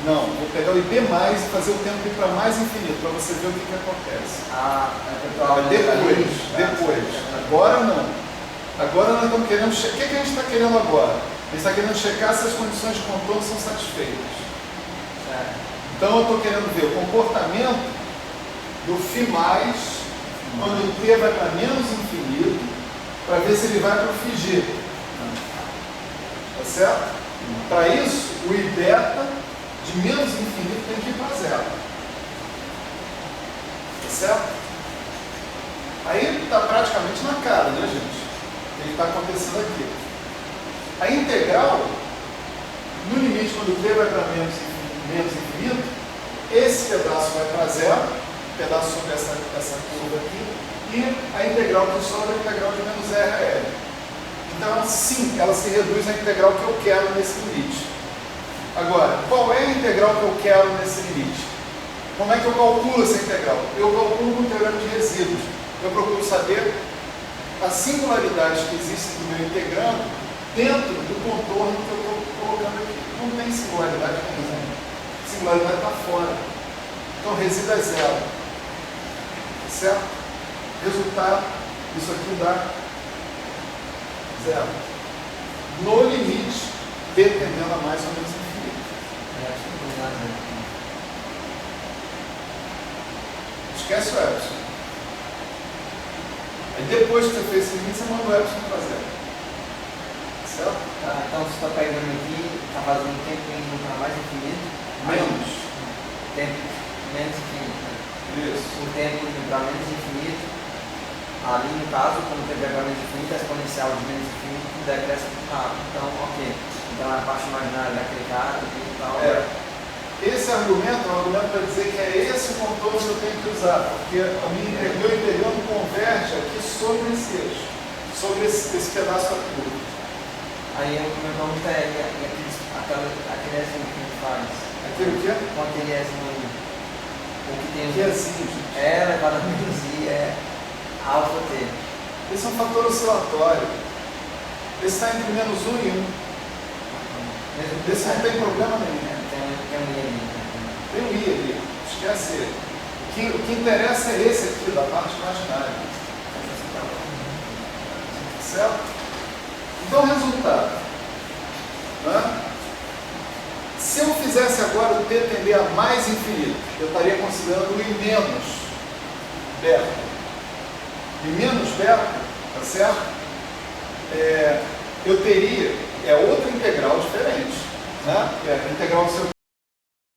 Não, vou pegar o IB mais e fazer o tempo ir para mais infinito, para você ver o que acontece. Depois. Agora não. Agora nós estamos querendo. O que a gente está querendo agora? A gente está querendo checar se as condições de contorno são satisfeitas. Então eu estou querendo ver o comportamento do φ quando o t vai para menos infinito, para ver se ele vai para o φg. Tá certo? Para isso, o I beta de menos infinito tem que ir para zero. Tá certo? Aí está praticamente na cara, né, gente? O que está acontecendo aqui. A integral, no limite, quando o t vai para menos infinito, esse pedaço vai para zero, pedaço sobre essa curva aqui, e a integral que sobra é a integral de menos R a L. Então, sim, ela se reduz à integral que eu quero nesse limite. Agora, qual é a integral que eu quero nesse limite? Como é que eu calculo essa integral? Eu calculo com o teorema de resíduos. Eu procuro saber as singularidades que existem no meu integrando dentro do contorno que eu estou colocando aqui. Não tem singularidade nenhuma. A singularidade está fora. Então, resíduo é zero. Certo? Resultado, isso aqui dá zero. No limite, t tendendo a mais ou menos infinito. Esquece o epsilon. Aí depois que você fez esse limite, você manda o epsilon para zero. Certo? Então você está pegando aqui, está fazendo o tempo indo para mais infinito. Menos. Tempo menos infinito. Isso. O tempo indo para menos infinito. Ali no caso, quando o tempo é para menos infinito, a exponencial de menos infinito decresce muito rápido. Então, ok. Então a parte imaginária daquele cara e tal. esse argumento é um argumento para dizer que é esse o contorno que eu tenho que usar, porque meu interior me converge aqui sobre esse eixo, sobre esse pedaço aqui. Aí a minha pergunta é, aquele assim que a gente faz? Aquele o quê? Com aquele assim, o que tem Que é assim, gente. é elevado a menos I, é alfa T. Esse é um fator oscilatório. Esse está entre -1 e 1. Esse não tem problema nenhum. Tem um I ali. Tem um I ali. Esquece ele. O que interessa é esse aqui, da parte imaginária. Certo? Então, resultado. Né? Se eu fizesse agora o T tender a mais infinito, eu estaria considerando o I menos beta. I menos beta, tá certo? Eu teria outra integral diferente, né? Que é a integral do seu